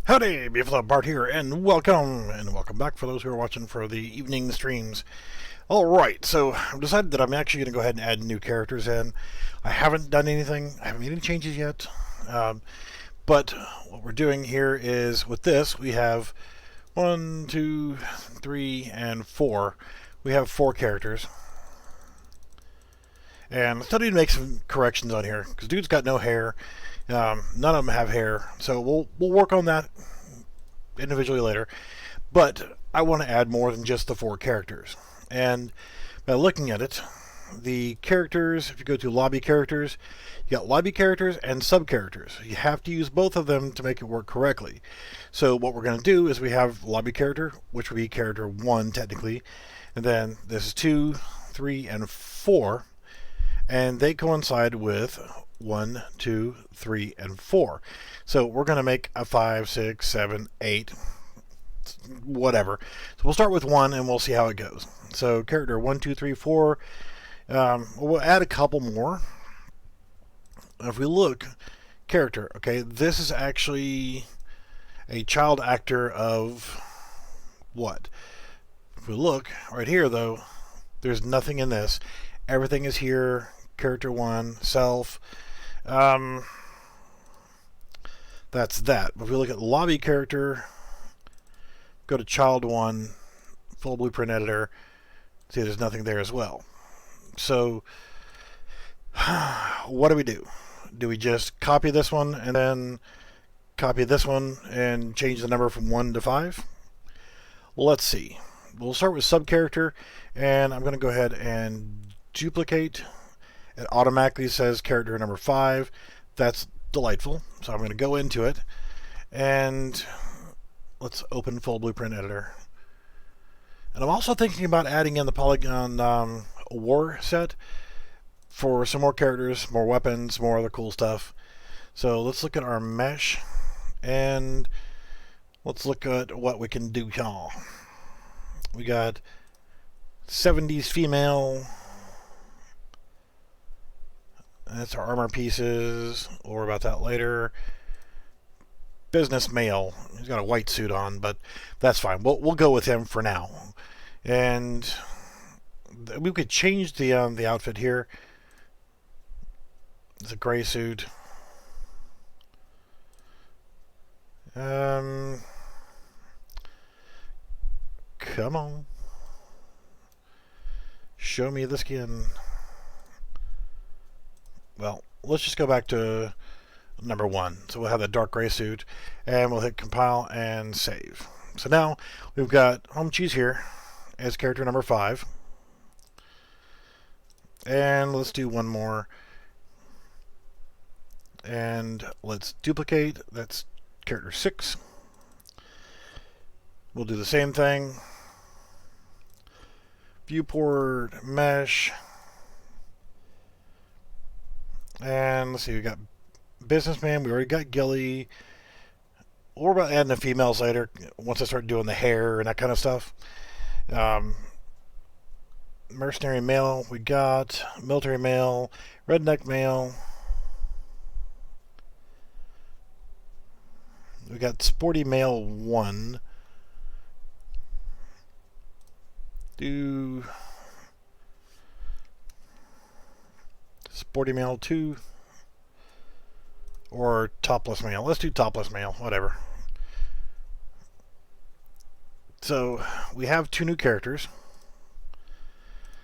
Howdy, Beefalo Bart here, and welcome back for those who are watching for the evening streams. Alright, so I've decided that I'm actually going to go ahead and add new characters in. I haven't done anything, I haven't made any changes yet, but what we're doing here is, with this, we have 1, 2, 3, and 4. We have 4 characters. And I started to make some corrections on here, because dude's got no hair. None of them have hair, so we'll work on that individually later. But I want to add more than just the 4 characters. And by looking at it, the characters, if you go to lobby characters, you got lobby characters and sub characters. You have to use both of them to make it work correctly. So what we're going to do is we have lobby character, which would be character 1 technically, and then this is 2, 3, and 4, and they coincide with 1, 2, 3, and 4. So we're going to make a 5, 6, 7, 8, whatever. So we'll start with 1 and we'll see how it goes. So character 1, 2, 3, 4. We'll add a couple more. If we look, character, okay, this is actually a child actor of what? If we look right here, though, there's nothing in this. Everything is here. Character 1, self. That's that. But if we look at lobby character, go to child 1, full blueprint editor, see there's nothing there as well. So what do? Do we just copy this one and then copy this one and change the number from 1 to 5? Well, let's see. We'll start with sub character, and I'm going to go ahead and duplicate. It automatically says character number 5. That's delightful. So I'm going to go into it, and let's open full blueprint editor. And I'm also thinking about adding in the polygon war set for some more characters, more weapons, more other cool stuff. So let's look at our mesh, and let's look at what we can do here. We got 70s female. That's our armor pieces. We'll worry about that later. Business male. He's got a white suit on, but that's fine. We'll go with him for now. And we could change the outfit here. It's a gray suit. Come on. Show me the skin. Well, let's just go back to number 1. So we'll have the dark gray suit, and we'll hit compile and save. So now we've got home cheese here as character number 5. And let's do one more. And let's duplicate. That's character 6. We'll do the same thing. Viewport, mesh. And let's see, we got businessman, we already got Gilly. We're about adding the females later once I start doing the hair and that kind of stuff. Mercenary male, we got military male, redneck male. We got sporty male 1. Do sporty male 2 or topless male. Let's do topless male, whatever. So we have 2 new characters.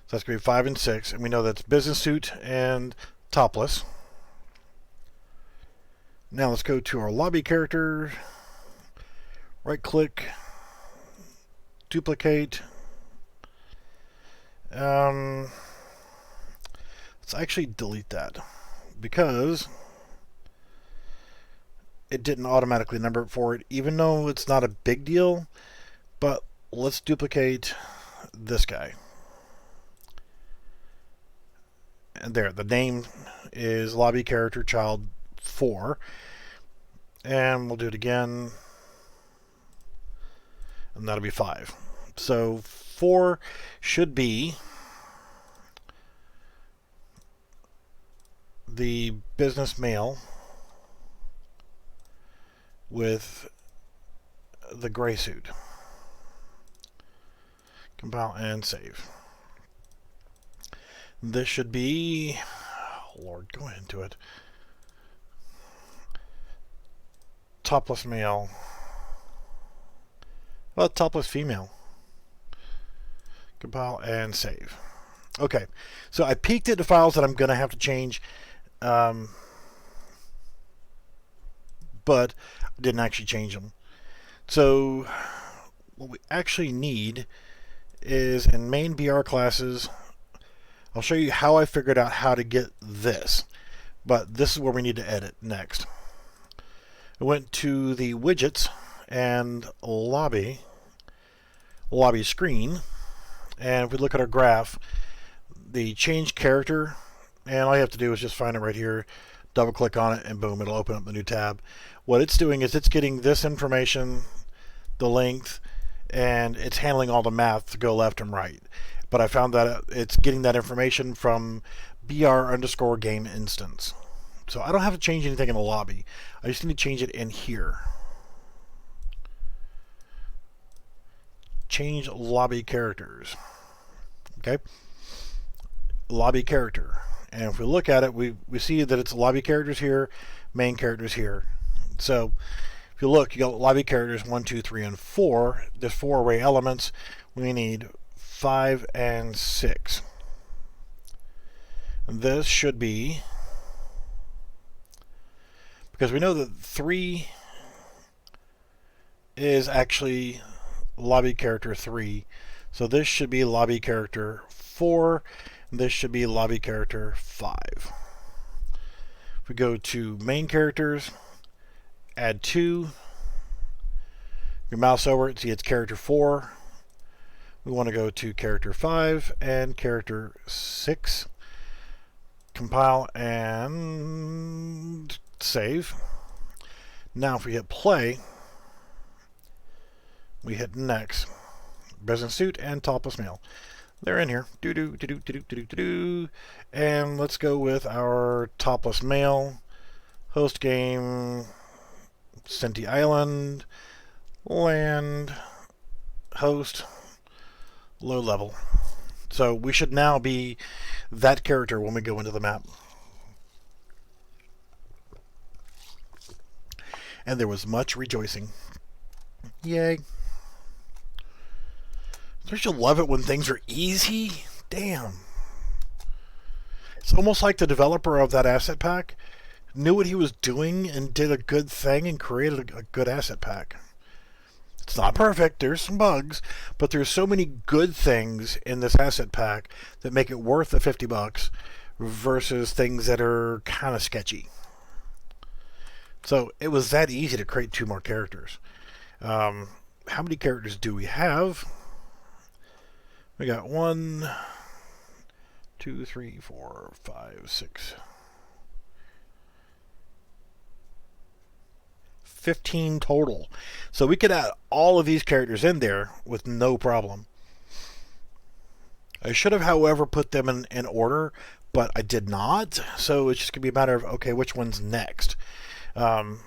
So that's going to be 5 and 6, and we know that's business suit and topless. Now let's go to our lobby character. Right click, duplicate. Let's actually delete that because it didn't automatically number it for it, even though it's not a big deal. But let's duplicate this guy. And there, the name is lobby character child 4. And we'll do it again. And that'll be 5. So 4 should be the business male with the gray suit. Compile and save. This should be, oh Lord, go into it. Topless male. Well, topless female. Compile and save. Okay, so I peeked at the files that I'm going to have to change, but I didn't actually change them. So what we actually need is in main BR classes, I'll show you how I figured out how to get this, but this is where we need to edit next. I went to the widgets and lobby screen, and if we look at our graph, the change character, and all you have to do is just find it right here, double click on it, and boom, it'll open up the new tab. What it's doing is it's getting this information, the length, and it's handling all the math to go left and right. But I found that it's getting that information from br_game instance. So I don't have to change anything in the lobby. I just need to change it in here. Change lobby characters. Okay. Lobby character. And if we look at it, we see that it's lobby characters here, main characters here. So if you look, you got lobby characters 1, 2, 3, and 4. There's 4 array elements. We need 5 and 6. And this should be, because we know that 3 is actually lobby character 3. So this should be lobby character 4. And this should be lobby character 5. If we go to main characters, add 2. Your mouse over it, see it's character 4. We want to go to character 5 and character 6. Compile and save. Now if we hit play, we hit next. Business suit and topless male. They're in here. And let's go with our topless male. Host game, Senti Island, land, host, low level. So we should now be that character when we go into the map. And there was much rejoicing. Yay. Don't you love it when things are easy? Damn. It's almost like the developer of that asset pack knew what he was doing and did a good thing and created a good asset pack. It's not perfect, there's some bugs, but there's so many good things in this asset pack that make it worth the $50 versus things that are kind of sketchy. So it was that easy to create 2 more characters. How many characters do we have? We got 1, 2, 3, 4, 5, 6, 15 total. So we could add all of these characters in there with no problem. I should have, however, put them in order, but I did not. So it's just going to be a matter of, okay, which one's next? So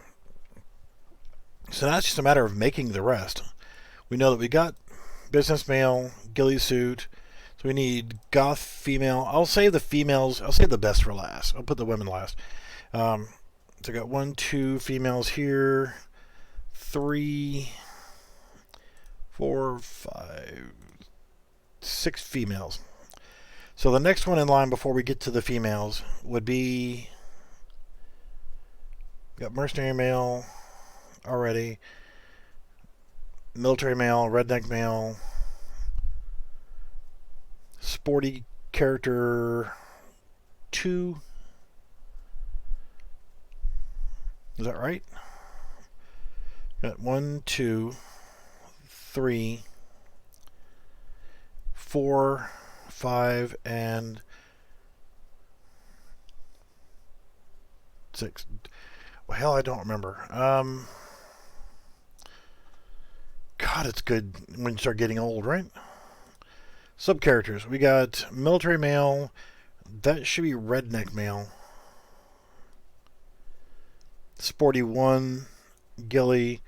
now it's just a matter of making the rest. We know that we got business male, ghillie suit. So we need goth female. I'll save the females. I'll save the best for last. I'll put the women last. So I got 1, 2 females here. 3, 4, 5, 6 females. So the next one in line before we get to the females would be, got mercenary male already. Military male, redneck male, sporty character 2. Is that right? Got 1, 2, 3, 4, 5, and 6. Well, hell, I don't remember. God, it's good when you start getting old, right? Sub-characters. We got military male. That should be redneck male. Sporty 1, ghillie,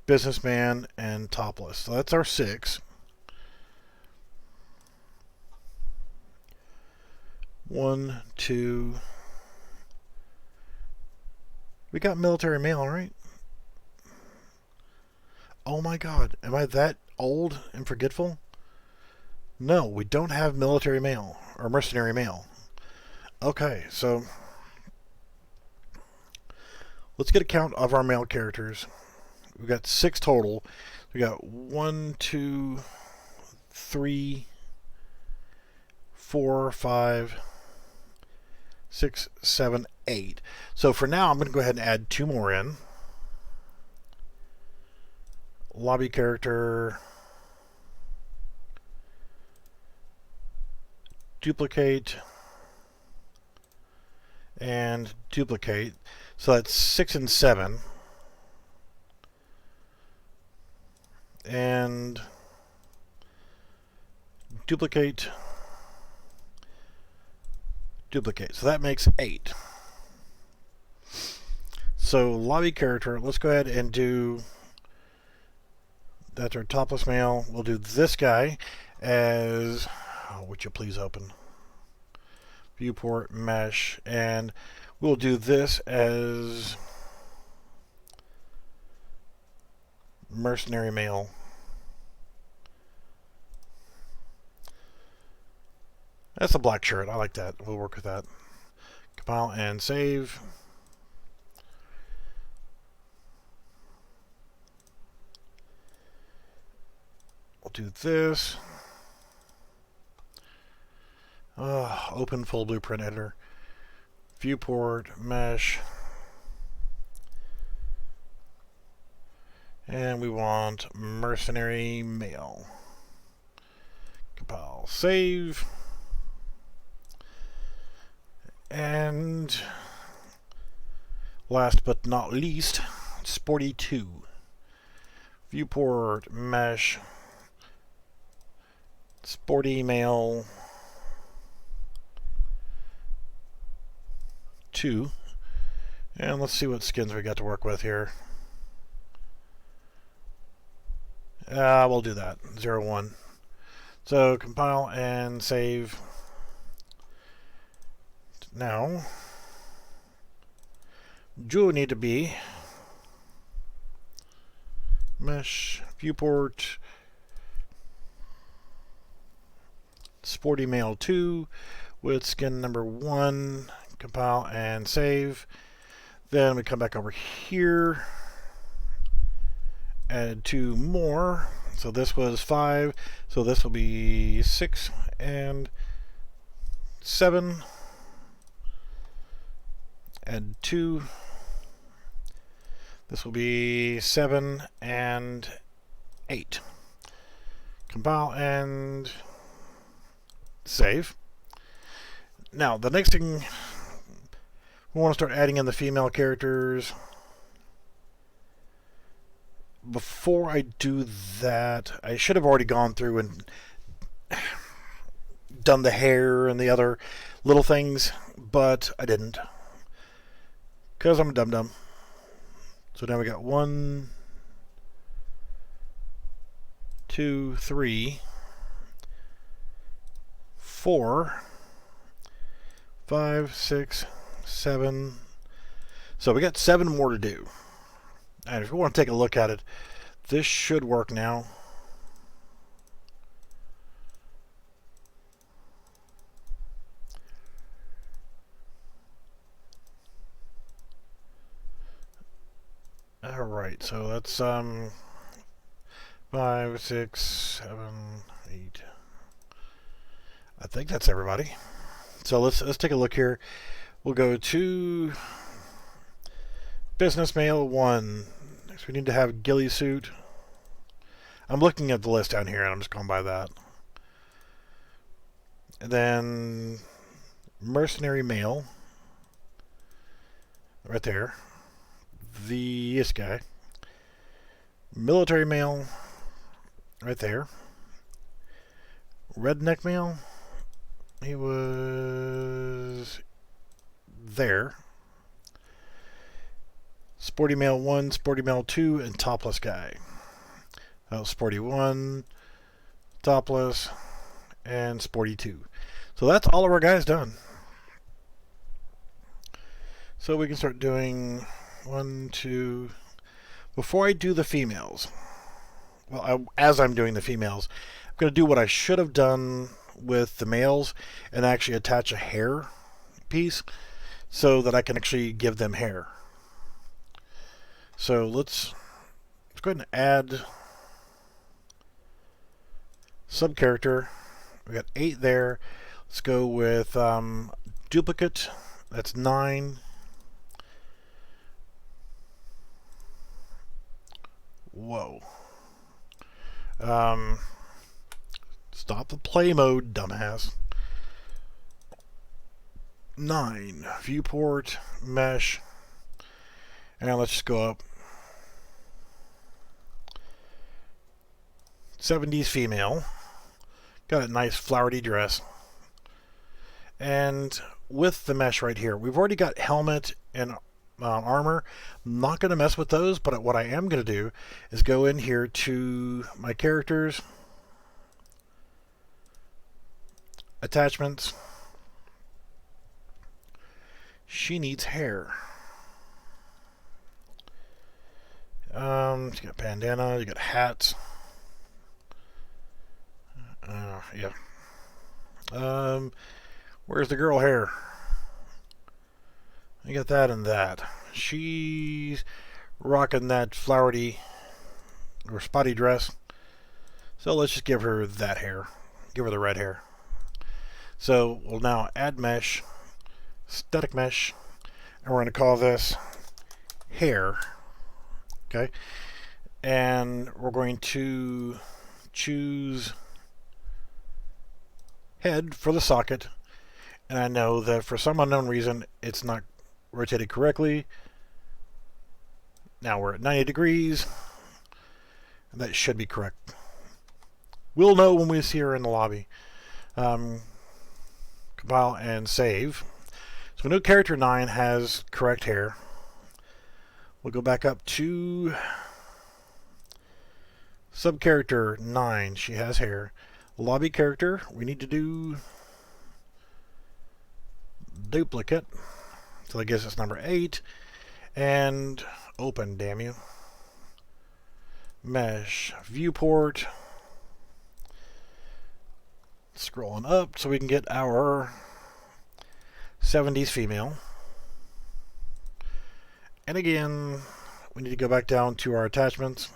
businessman, and topless. So that's our 6. 1, 2. We got military male, right? Oh my god, am I that old and forgetful? No, we don't have military male or mercenary male. Okay, so let's get a count of our male characters. We've got 6 total. We got 1, 2, 3, 4, 5, 6, 7, 8. So for now, I'm going to go ahead and add 2 more in. Lobby character, duplicate, and duplicate. So that's 6 and 7. And duplicate, duplicate. So that makes 8. So lobby character, let's go ahead and do, that's our topless male. We'll do this guy as, oh, would you please open? Viewport, mesh, and we'll do this as mercenary male. That's a black shirt. I like that. We'll work with that. Compile and save. We'll do this. Open full blueprint editor. Viewport, mesh. And we want mercenary male. Compile, save. And last but not least, Sporty 2. Viewport, mesh, Sporty male 2. And let's see what skins we got to work with here. We'll do that. 0, 1. So compile and save. Now, Jewel need to be mesh, viewport, Sporty male 2 with skin number 1. Compile and save. Then we come back over here, add 2 more. So this was 5. So this will be 6 and 7. Add 2. This will be 7 and 8. Compile and save. Now, the next thing, we want to start adding in the female characters. Before I do that, I should have already gone through and done the hair and the other little things, but I didn't. Because I'm a dum-dum. So now we got 1, 2, 3, 4, 5, 6, 7. So we got 7 more to do. And if you want to take a look at it, this should work now. Alright, so that's 5, 6, 7, 8. I think that's everybody. So let's take a look here. We'll go to business male 1. Next we need to have ghillie suit. I'm looking at the list down here and I'm just going by that. And then mercenary male. Right there. This guy. Military male. Right there. Redneck male. He was there. Sporty Male 1, Sporty Male 2, and Topless Guy. Sporty 1, Topless, and Sporty 2. So that's all of our guys done. So we can start doing 1, 2. Before I do the females, well, as I'm doing the females, I'm going to do what I should have done with the males and actually attach a hair piece so that I can actually give them hair. So let's go ahead and add sub character. We got 8 there. Let's go with duplicate. That's 9. Whoa. Stop the play mode, dumbass. 9. Viewport, mesh. And let's just go up. 70s female. Got a nice flowery dress. And with the mesh right here, we've already got helmet and armor. I'm not going to mess with those, but what I am going to do is go in here to my characters, attachments. She needs hair. You got bandana, you got hats. Yeah. Where's the girl hair? You got that and that. She's rocking that flowery or spotty dress. So let's just give her that hair. Give her the red hair. So we'll now add mesh, static mesh, and we're going to call this hair. Okay. And we're going to choose head for the socket. And I know that for some unknown reason it's not rotated correctly. Now we're at 90 degrees. And that should be correct. We'll know when we see her in the lobby. Compile and save. So we know character 9 has correct hair. We'll go back up to sub character 9. She has hair. Lobby character, we need to do duplicate. So I guess it's number 8. And open, damn you. Mesh, viewport. Scrolling up so we can get our 70s female. And again, we need to go back down to our attachments.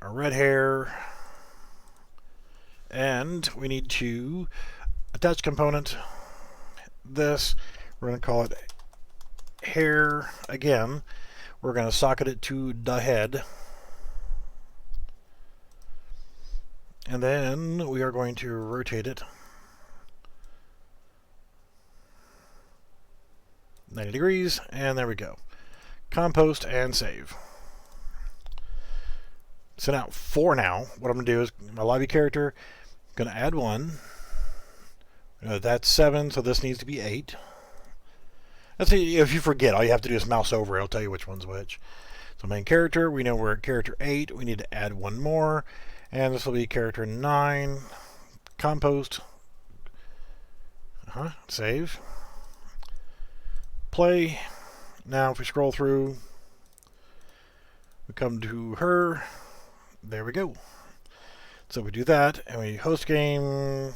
Our red hair. And we need to attach component. This, we're going to call it hair again. We're going to socket it to the head. And then we are going to rotate it 90 degrees, and there we go. Compost and save. So now, what I'm going to do is my lobby character, I'm going to add 1. That's 7, so this needs to be 8. Let's see, if you forget, all you have to do is mouse over it. It'll tell you which one's which. So main character, we know we're at character 8. We need to add 1 more. And this will be character 9. Compost. Save. Play. Now if we scroll through, we come to her. There we go. So we do that, and we host game,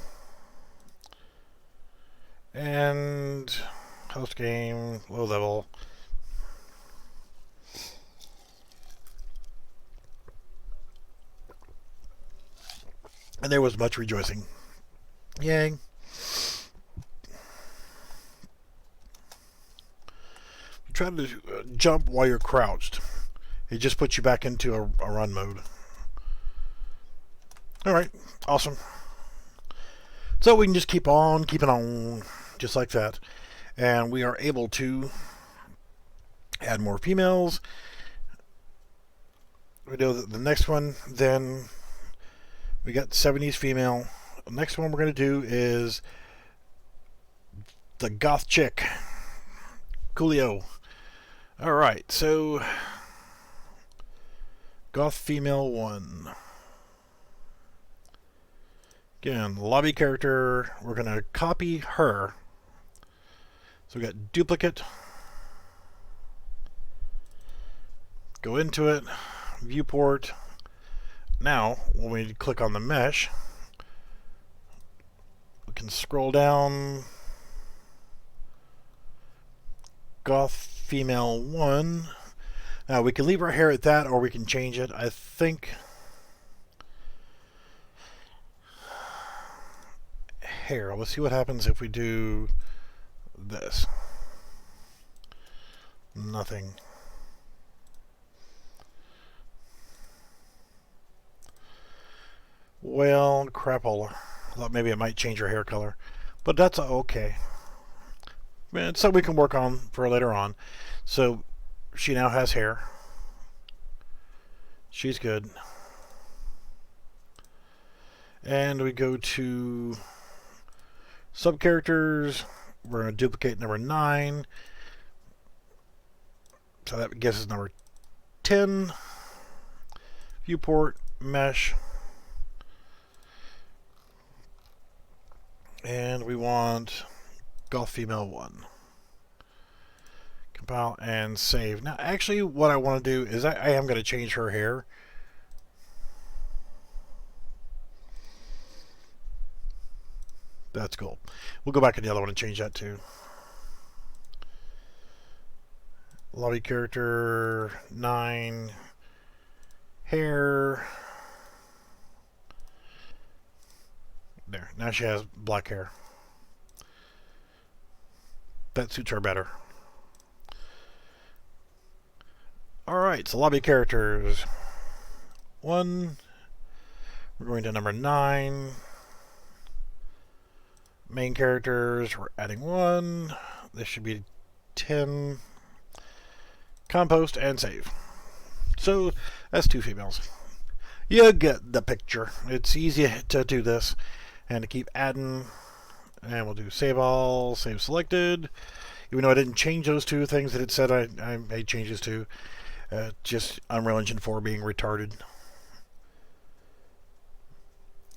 and host game, low level. And there was much rejoicing. Yay. Try to jump while you're crouched. It just puts you back into a run mode. Alright, awesome. So we can just keep on keeping on, just like that. And we are able to add more females. We do the next one, then we got 70s female. The next one we're going to do is the goth chick, Coolio. Alright, so Goth Female 1. Again, lobby character, we're going to copy her. So we got duplicate, go into it, viewport. Now, when we click on the mesh, we can scroll down, Goth Female 1. Now, we can leave our hair at that, or we can change it. I think hair. Let's see what happens if we do this. Nothing. Well, crapola. I thought maybe it might change her hair color, but that's okay. It's something we can work on for later on. So she now has hair. She's good. And we go to sub-characters. We're going to duplicate number 9. So that gives us number 10. Viewport, mesh. And we want Goth Female 1. Compile and save. Now, actually, what I want to do is I am going to change her hair. That's cool. We'll go back to the other one and change that too. Lobby character 9. Hair. There. Now she has black hair. That suits her better. Alright, so lobby characters. 1. We're going to number 9. Main characters, we're adding 1. This should be 10. Compost and save. So that's 2 females. You get the picture. It's easy to do this and to keep adding. And we'll do save all, save selected. Even though I didn't change those 2 things that it said I made changes to. Just Unreal Engine 4 being retarded.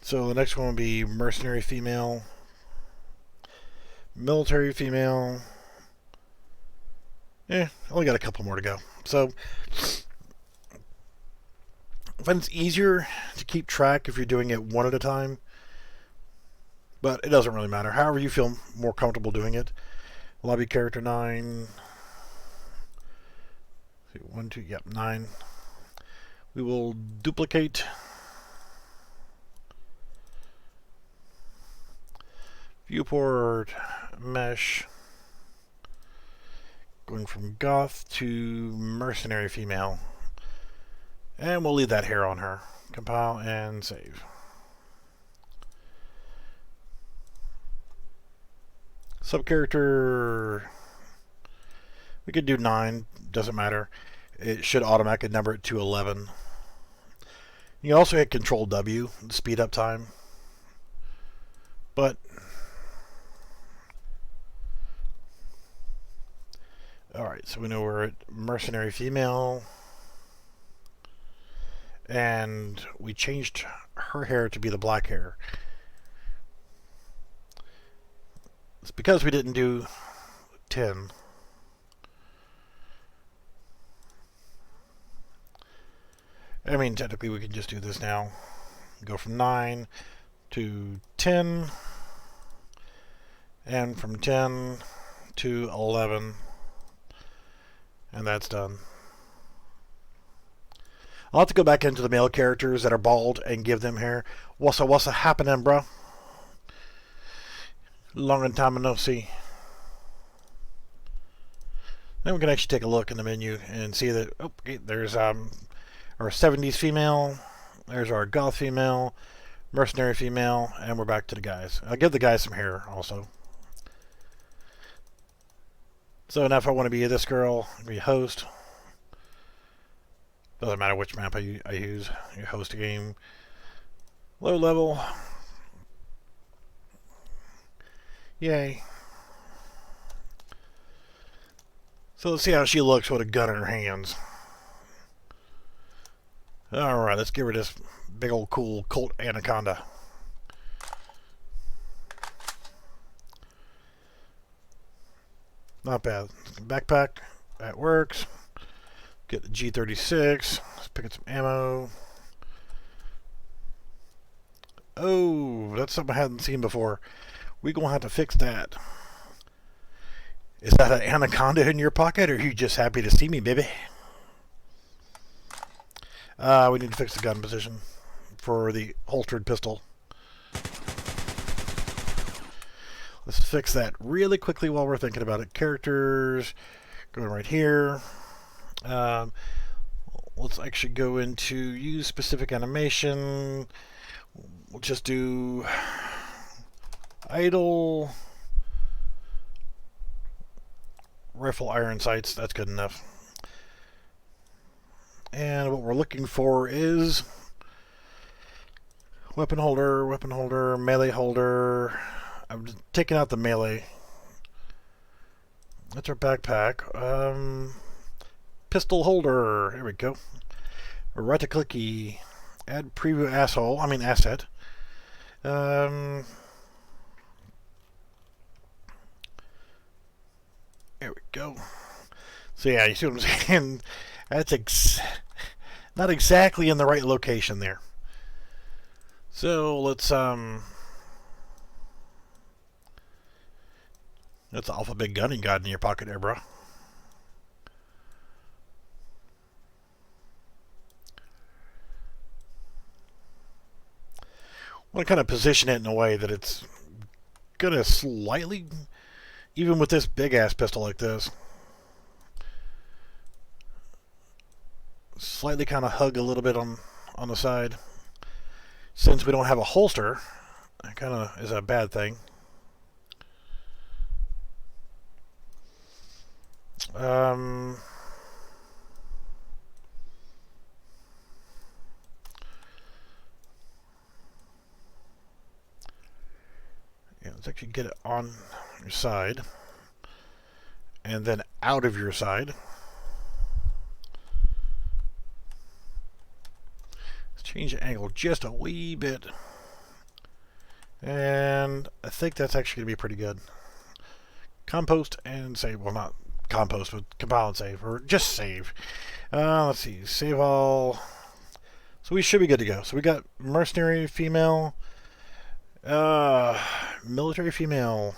So the next one will be mercenary female. Military female. Only got a couple more to go. So, I find it's easier to keep track if you're doing it one at a time. But it doesn't really matter. However you feel more comfortable doing it. Lobby character 9. 1, 2, yep, 9. We will duplicate. Viewport, mesh. Going from goth to mercenary female. And we'll leave that hair on her. Compile and save. Subcharacter, we could do 9, doesn't matter. It should automatically number it to 11. You can also hit Control W, speed up time. But alright, so we know we're at mercenary female. And we changed her hair to be the black hair. It's because we didn't do 10. I mean, technically we could just do this now. Go from 9 to 10. And from 10 to 11. And that's done. I'll have to go back into the male characters that are bald and give them hair. What's happening, bro? Long time no see. Then we can actually take a look in the menu and see that, okay, there's our 70s female, there's our goth female, mercenary female, and we're back to the guys. I'll give the guys some hair also. So now if I want to be this girl, be host. Doesn't matter which map I use. You host a game. Low level. Yay. So let's see how she looks with a gun in her hands. Alright, let's give her this big old cool Colt Anaconda. Not bad. Backpack, that works. Get the G36. Let's pick up some ammo. Oh, that's something I hadn't seen before. We're going to have to fix that. Is that an anaconda in your pocket, or are you just happy to see me, baby? We need to fix the gun position for the holstered pistol. Let's fix that really quickly while we're thinking about it. Characters, going right here. Let's actually go into use specific animation. We'll just do idle rifle iron sights. That's good enough. And what we're looking for is weapon holder, melee holder. I'm taking out the melee. That's our backpack. Pistol holder. Here we go. Right to clicky. Add preview asset. There we go. So yeah, you see what I'm saying? That's not exactly in the right location there. So let's that's an awful big gun you got in your pocket there, bro. I want to kind of position it in a way that it's gonna slightly, even with this big ass pistol like this, slightly kind of hug a little bit on the side. Since we don't have a holster, that kind of is a bad thing. Yeah, let's actually get it on your side and then out of your side. Let's change the angle just a wee bit. And I think that's actually going to be pretty good. Compost and save. Well, not compost, but compile and save. Or just save. Let's see. Save all. So we should be good to go. So we got mercenary female. Military female.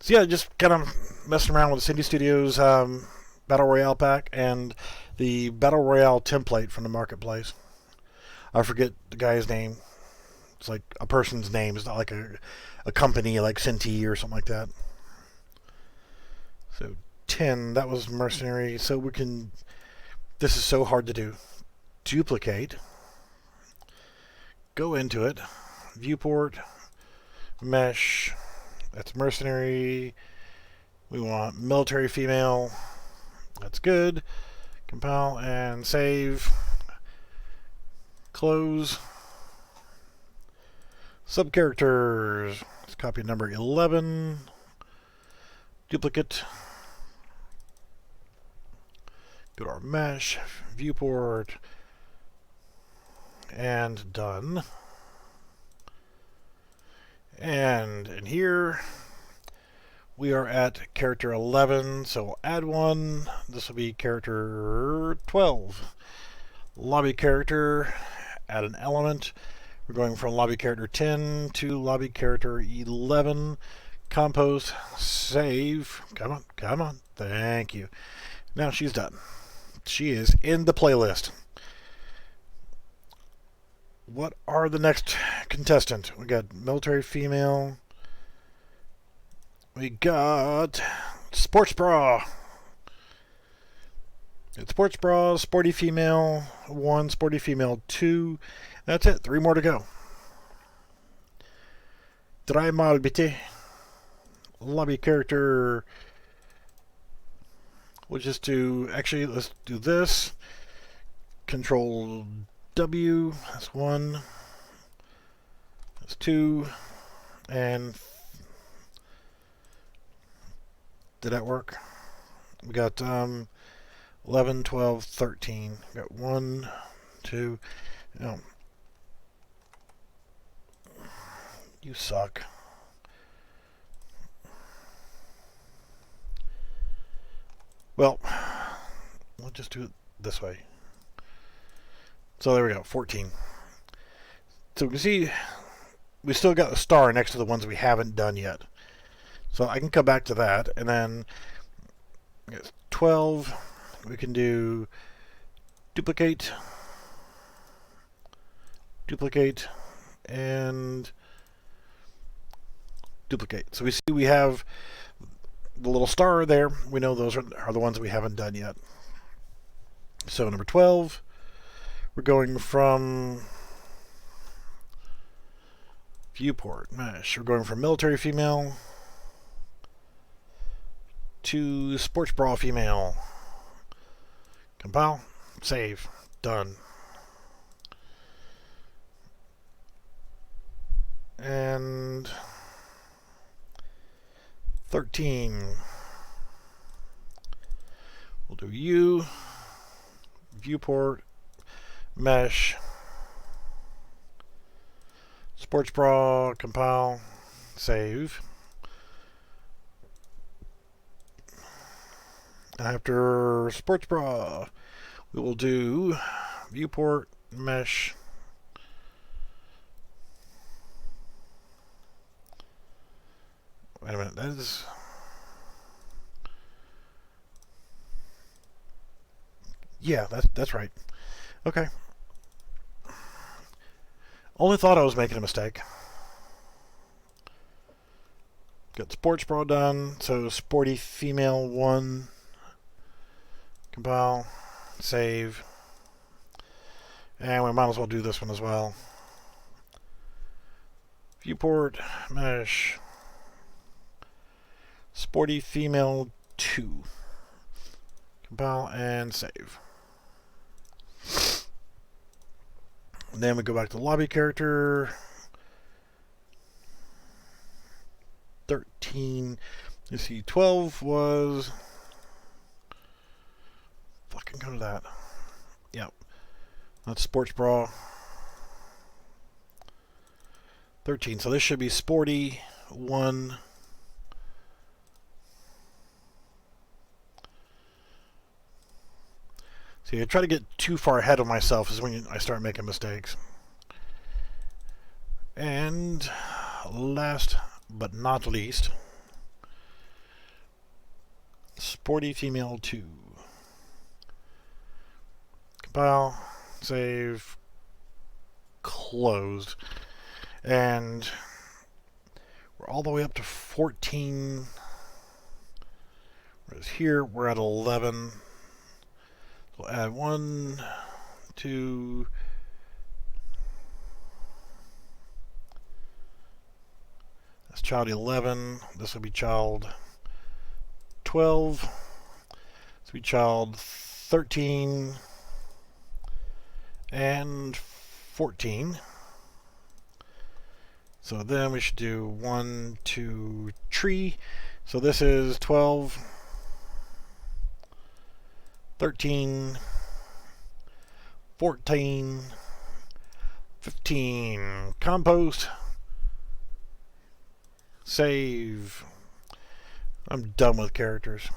So yeah, just kind of messing around with the Cindy Studios Battle Royale pack and the Battle Royale template from the marketplace. I forget the guy's name. It's like a person's name. It's not like a company like Cinti or something like that. So 10, that was mercenary. So we can, this is so hard to do. Duplicate. Go into it. Viewport. Mesh. That's mercenary. We want military female. That's good. Compile and save. Close. Subcharacters. Let's copy number 11. Duplicate. Go to our mesh. Viewport. And done. And in here we are at character 11, so we'll add one. This will be character 12. Lobby character, add an element. We're going from lobby character 10 to lobby character 11. Compose, save. Come on. Thank you. Now she's done. She is in the playlist. What are the next contestant? We got military female. We got sports bra. It's sports bra, sporty female 1, sporty female 2. That's it. 3 more to go. Dry mal bitte. Lobby character. We'll just do, actually, let's do this. Control W, that's 1, that's 2, and Did that work? We got 11, 12, 13. We got 1, 2. No. You suck. Well, we'll just do it this way. So there we go, 14. So we can see we still got a star next to the ones we haven't done yet. So I can come back to that, and then 12, we can do duplicate, duplicate, and duplicate. So we see we have the little star there. We know those are the ones we haven't done yet. So number 12, we're going from viewport mesh. We're going from military female to sports bra female. Compile, save, done. And 13. We'll do U, viewport, mesh, sports bra, compile, save. After sports bra, we will do viewport, mesh, wait a minute, that is, yeah, that's right. Okay. Only thought I was making a mistake. Got sports bra done, so sporty female 1. Compile, save, and we might as well do this one as well. Viewport, mesh, sporty female 2. Compile and save. And then we go back to the lobby character. 13. You see, 12 was. Fucking go to that. Yep. That's sports bra. 13. So this should be sporty 1. See, I try to get too far ahead of myself is when I start making mistakes. And last but not least, sporty female 2. Compile, save, closed. And we're all the way up to 14. Whereas here we're at 11. We'll add 1, 2, that's child 11. This will be child 12. This will be child 13 and 14. So then we should do 1, 2, tree. So this is 12. 13, 14, 15, compost, save. I'm done with characters.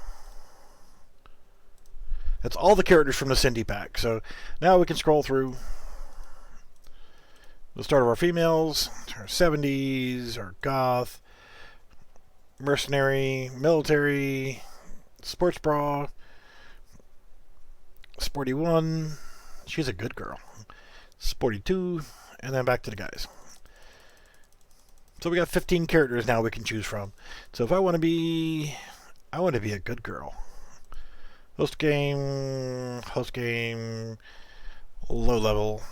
That's all the characters from the Cindy pack. So now we can scroll through the start of our females, our 70s, our goth, mercenary, military, sports bra, sporty 1, she's a good girl, sporty 2, and then back to the guys. So we got 15 characters now we can choose from. So if I want to be a good girl. Host game, low level.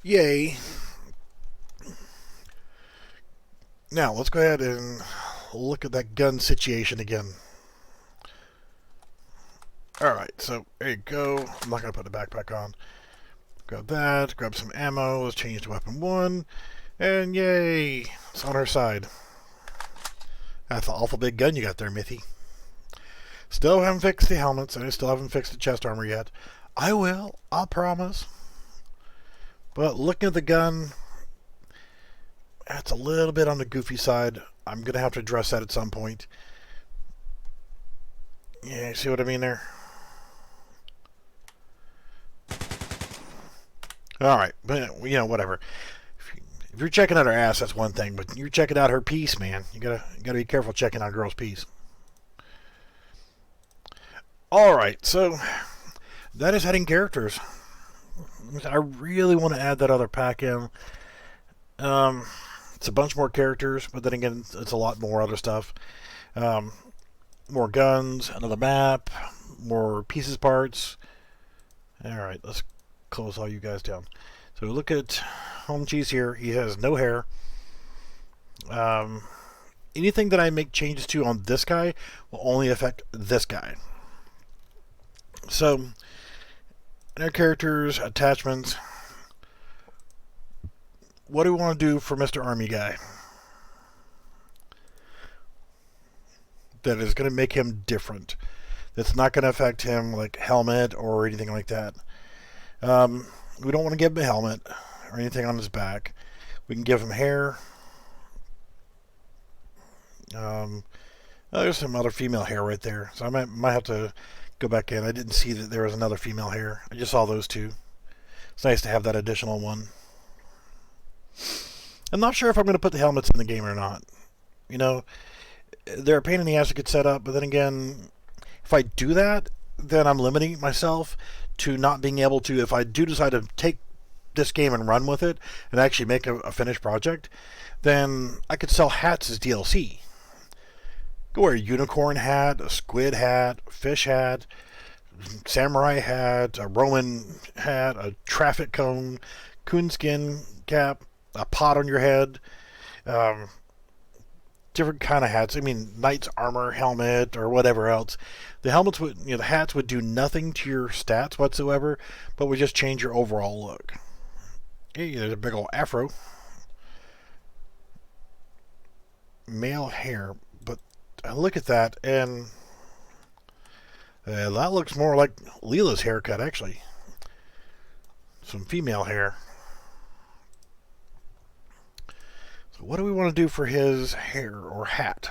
Yay. Now, let's go ahead and look at that gun situation again. Alright, so there you go. I'm not going to put the backpack on. Grab that, grab some ammo, let's change to weapon 1, and yay, it's on our side. That's an awful big gun you got there, Mithy. Still haven't fixed the helmets, and I still haven't fixed the chest armor yet. I will, I'll promise. But looking at the gun, that's a little bit on the goofy side. I'm going to have to address that at some point. Yeah, you see what I mean there? Alright, but, you know, whatever. If you're checking out her ass, that's one thing, but you're checking out her piece, man. You gotta be careful checking out a girl's piece. Alright, so that is adding characters. I really want to add that other pack in. It's a bunch more characters, but then again, it's a lot more other stuff. More guns, another map, more pieces, parts. Alright, let's close all you guys down. So look at Home Cheese here. He has no hair. Anything that I make changes to on this guy will only affect this guy. So, in our characters, attachments, what do we want to do for Mr. Army Guy that is going to make him different? That's not going to affect him like helmet or anything like that. We don't want to give him a helmet or anything on his back. We can give him hair. There's some other female hair right there, so I might have to go back in. I didn't see that there was another female hair. I just saw those two. It's nice to have that additional one. I'm not sure if I'm going to put the helmets in the game or not. You know, they're a pain in the ass to get set up, but then again, if I do that, then I'm limiting myself to not being able to, if I do decide to take this game and run with it and actually make a finished project, then I could sell hats as DLC. Go wear a unicorn hat, a squid hat, fish hat, samurai hat, a Roman hat, a traffic cone, coonskin cap, a pot on your head, different kind of hats. I mean, knight's armor, helmet, or whatever else. The helmets would, you know, the hats would do nothing to your stats whatsoever, but would just change your overall look. Hey, there's a big old afro. Male hair, but I look at that and that looks more like Leela's haircut, actually. Some female hair. So what do we want to do for his hair or hat?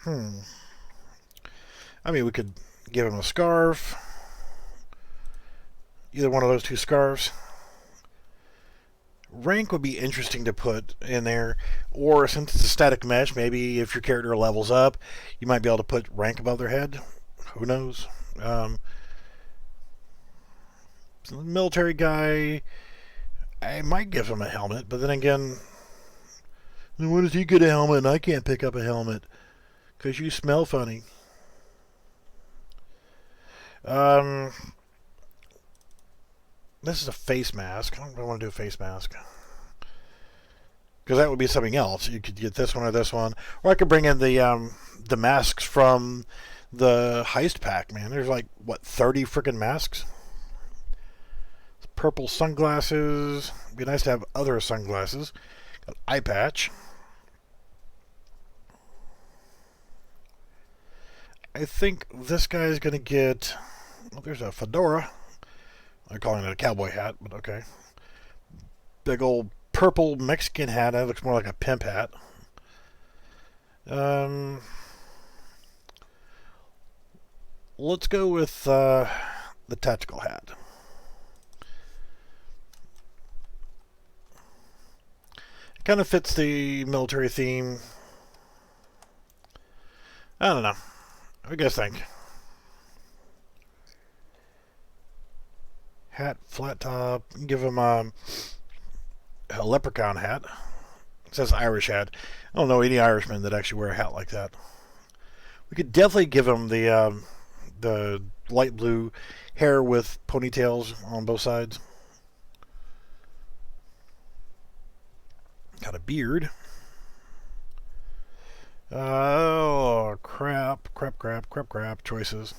I mean, we could give him a scarf. Either one of those two scarves. Rank would be interesting to put in there, or since it's a static mesh, maybe if your character levels up, you might be able to put rank above their head. Who knows? Military guy, I might give him a helmet, but then again, what does he get a helmet and I can't pick up a helmet? Because you smell funny. This is a face mask. I don't really want to do a face mask. Because that would be something else. You could get this one or this one. Or I could bring in the masks from the heist pack, man. There's like, what, 30 freaking masks? Purple sunglasses. It'd be nice to have other sunglasses. Got eye patch. I think this guy's going to get... Well, there's a fedora. I'm calling it a cowboy hat, but okay. Big old purple Mexican hat. That looks more like a pimp hat. Let's go with the tactical hat. It kind of fits the military theme. I don't know. What do you guys think? Hat, flat top. Give him a leprechaun hat. It says Irish hat. I don't know any Irishmen that actually wear a hat like that. We could definitely give him the light blue hair with ponytails on both sides. Got a beard. Oh, crap choices.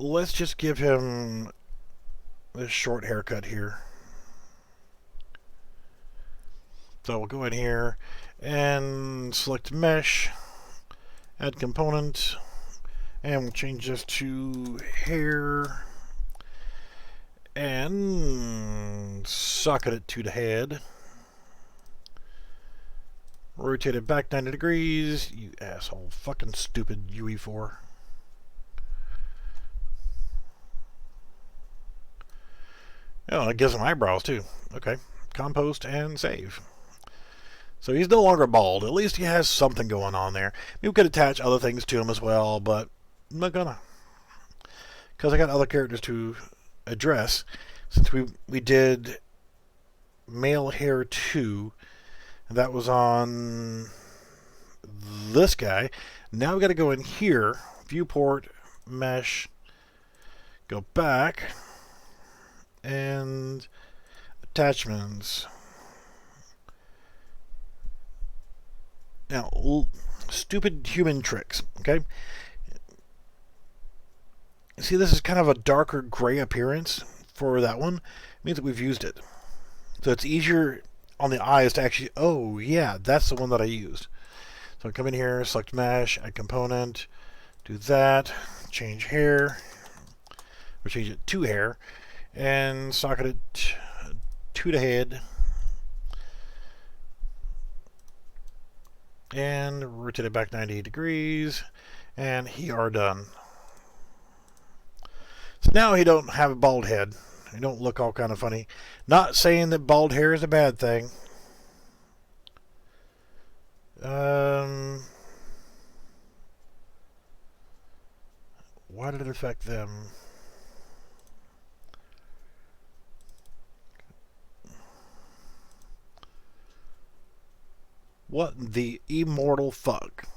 Let's just give him this short haircut here. So we'll go in here and select mesh, add component, and we'll change this to hair and socket it to the head. Rotate it back 90 degrees. You asshole. Fucking stupid UE4. Oh, it gives him eyebrows too. Okay. Compost and save. So he's no longer bald. At least he has something going on there. We could attach other things to him as well, but I'm not gonna. Because I got other characters to address. Since we did male hair 2, that was on this guy. Now we got to go in here, viewport, mesh, go back, and attachments. Now, stupid human tricks, okay? See, this is kind of a darker gray appearance for that one. It means that we've used it. So it's easier on the eyes to actually, oh yeah, that's the one that I used. So I come in here, select mesh, add component, do that, change hair, or change it to hair, and socket it to the head, and rotate it back 90 degrees, and he are done. So now he don't have a bald head. He don't look all kind of funny. Not saying that bald hair is a bad thing. Why did it affect them? What the immortal fuck?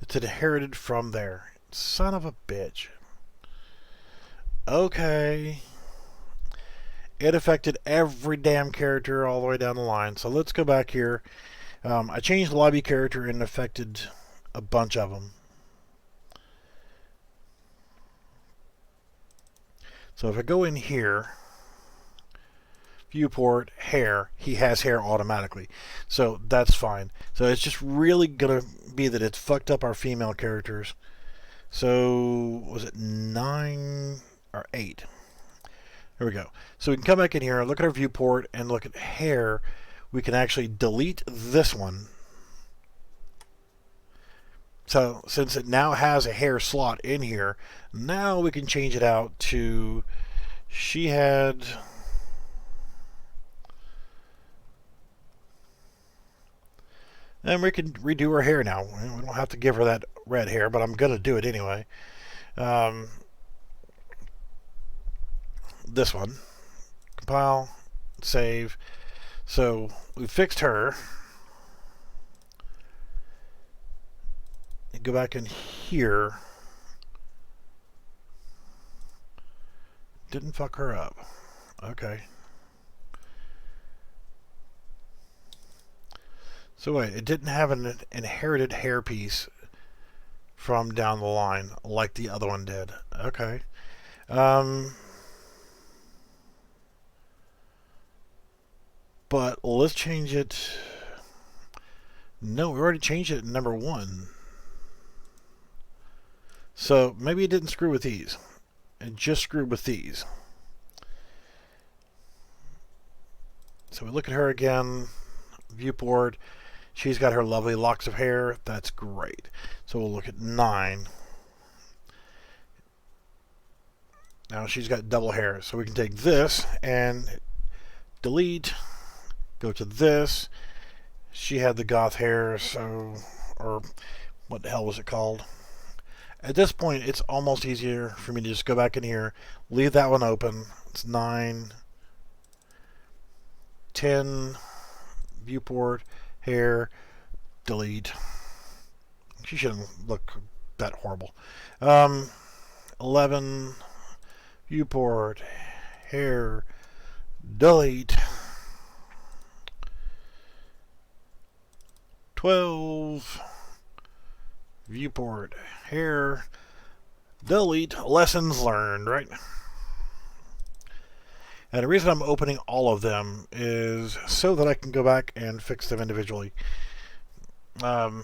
It's inherited from there. Son of a bitch. Okay. It affected every damn character all the way down the line. So let's go back here. I changed the lobby character and affected a bunch of them. So if I go in here, viewport, hair, he has hair automatically. So that's fine. So it's just really going to be that it's fucked up our female characters. So was it 9 or 8? Here we go. So we can come back in here, look at our viewport, and look at hair. We can actually delete this one. So since it now has a hair slot in here, now we can change it out to she had and we can redo her hair now. We don't have to give her that red hair, but I'm going to do it anyway. This one. Compile. Save. So we fixed her. Go back in here. Didn't fuck her up. Okay. So wait, it didn't have an inherited hairpiece from down the line like the other one did. Okay. But let's change it. No, we already changed it in number 1. So maybe it didn't screw with these. It just screwed with these. So we look at her again. Viewport. She's got her lovely locks of hair. That's great. So we'll look at 9. Now she's got double hair. So we can take this and delete. Go to this. She had the goth hair, so, or what the hell was it called? At this point, it's almost easier for me to just go back in here, leave that one open. It's 9, 10, viewport, hair, delete. She shouldn't look that horrible. 11, viewport, hair, delete. 12, viewport, hair, delete. Lessons learned, right? And the reason I'm opening all of them is so that I can go back and fix them individually. In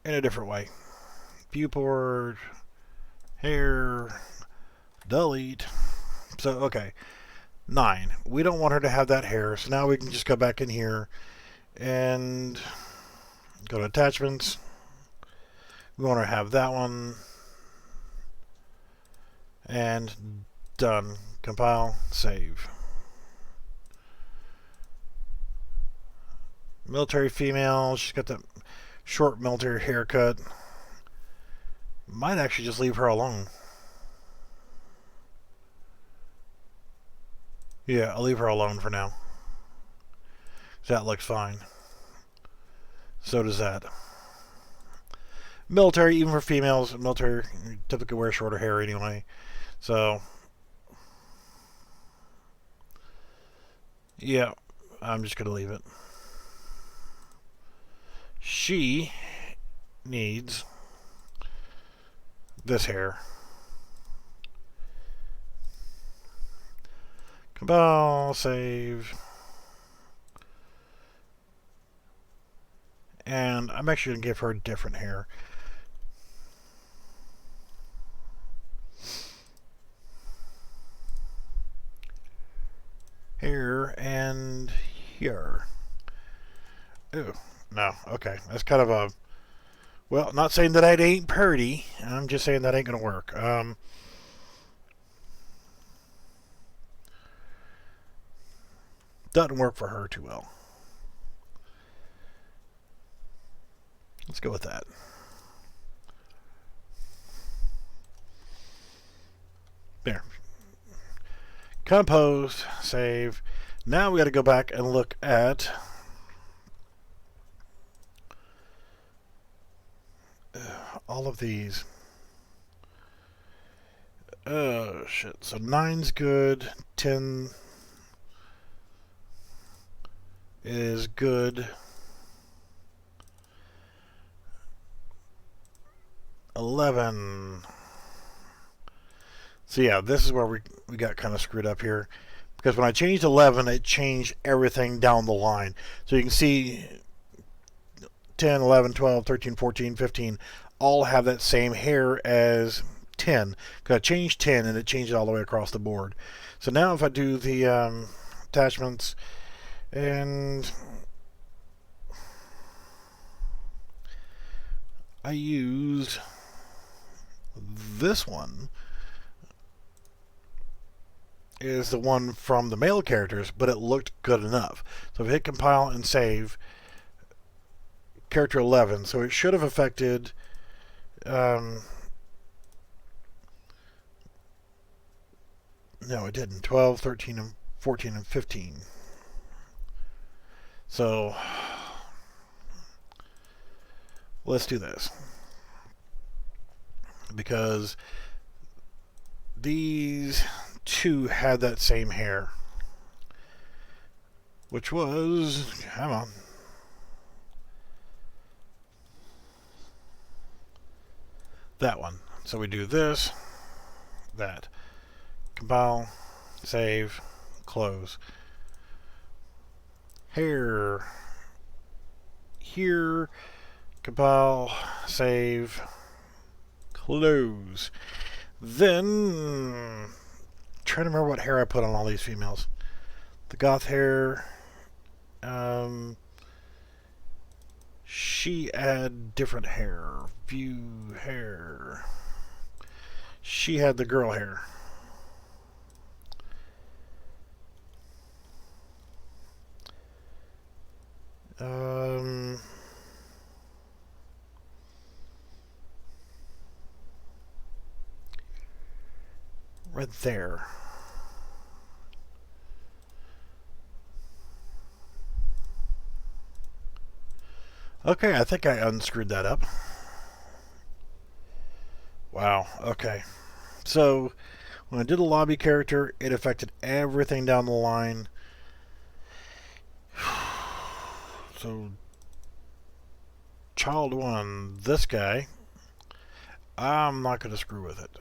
a different way. Viewport, hair, delete. So, okay. 9. We don't want her to have that hair, so now we can just go back in here and go to attachments. We want to have that one. And done. Compile, save. Military female. She's got that short military haircut. Might actually just leave her alone. Yeah, I'll leave her alone for now. That looks fine. So does that. Military, even for females, military typically wear shorter hair anyway. So, yeah, I'm just going to leave it. She needs this hair. Compile, save. And I'm actually going to give her a different hair. Here and here. Ooh, no, okay. That's kind of a... Well, not saying that it ain't pretty. I'm just saying that ain't going to work. Doesn't work for her too well. Let's go with that. There. Compose, save. Now we got to go back and look at all of these. Oh, shit. So 9's good. 10 is good. 11. So yeah, this is where we got kind of screwed up here. Because when I changed 11, it changed everything down the line. So you can see 10, 11, 12, 13, 14, 15 all have that same hair as 10. Because I changed 10 and it changed it all the way across the board. So now if I do the attachments and I used this one is the one from the male characters, but it looked good enough. So if I hit compile and save, character 11, so it should have affected no, it didn't. 12, 13, and 14, and 15. So let's do this. Because these two had that same hair. Which was, come on. That one. So we do this, that. Compile, save, close. Hair. Here. Compile, save, close. Then, trying to remember what hair I put on all these females. The goth hair. She had different hair. View hair. She had the girl hair. Right there. Okay, I think I unscrewed that up. Wow, okay. So, when I did a lobby character, it affected everything down the line. So, child one, this guy, I'm not going to screw with it.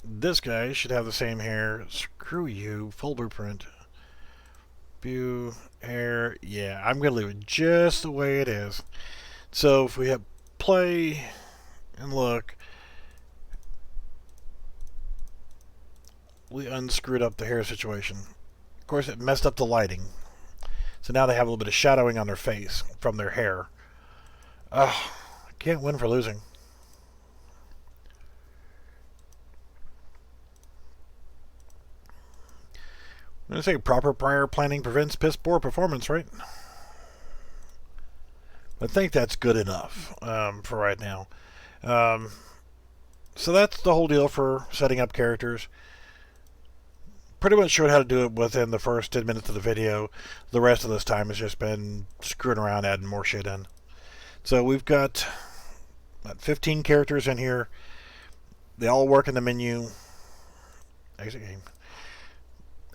This guy should have the same hair. Screw you, full blueprint. View, hair, yeah, I'm going to leave it just the way it is. So, if we have play and look, we unscrewed up the hair situation. Of course, it messed up the lighting. So now they have a little bit of shadowing on their face from their hair. Ugh, can't win for losing. I'm going to say proper prior planning prevents piss poor performance, right? I think that's good enough for right now. So that's the whole deal for setting up characters. Pretty much showed how to do it within the first 10 minutes of the video. The rest of this time has just been screwing around, adding more shit in. So we've got about 15 characters in here. They all work in the menu. Exit game.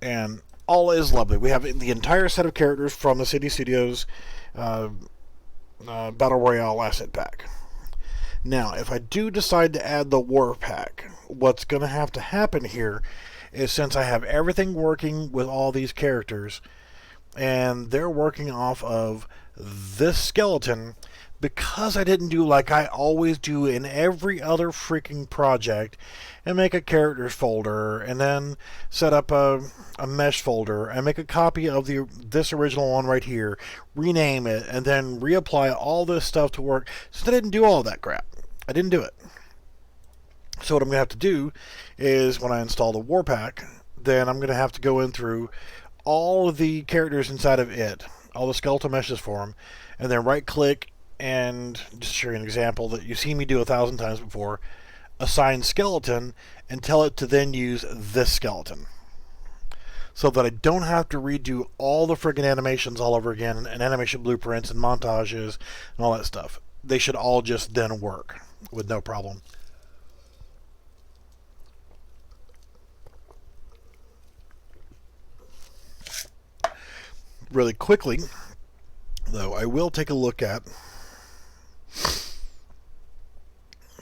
And all is lovely. We have the entire set of characters from the City Studios Battle Royale Asset Pack. Now, if I do decide to add the War Pack, what's going to have to happen here is, since I have everything working with all these characters, and they're working off of this skeleton, because I didn't do like I always do in every other freaking project, and make a characters folder, and then set up a mesh folder, and make a copy of this original one right here, rename it, and then reapply all this stuff to work. So I didn't do all that crap. I didn't do it. So what I'm going to have to do is, when I install the War Pack, then I'm going to have to go in through all of the characters inside of it, all the skeletal meshes for them, and then right-click and, just to show you an example that you've seen me do 1,000 times before, assign skeleton, and tell it to then use this skeleton. So that I don't have to redo all the friggin' animations all over again, and animation blueprints and montages and all that stuff. They should all just then work with no problem. Really quickly, though, I will take a look at,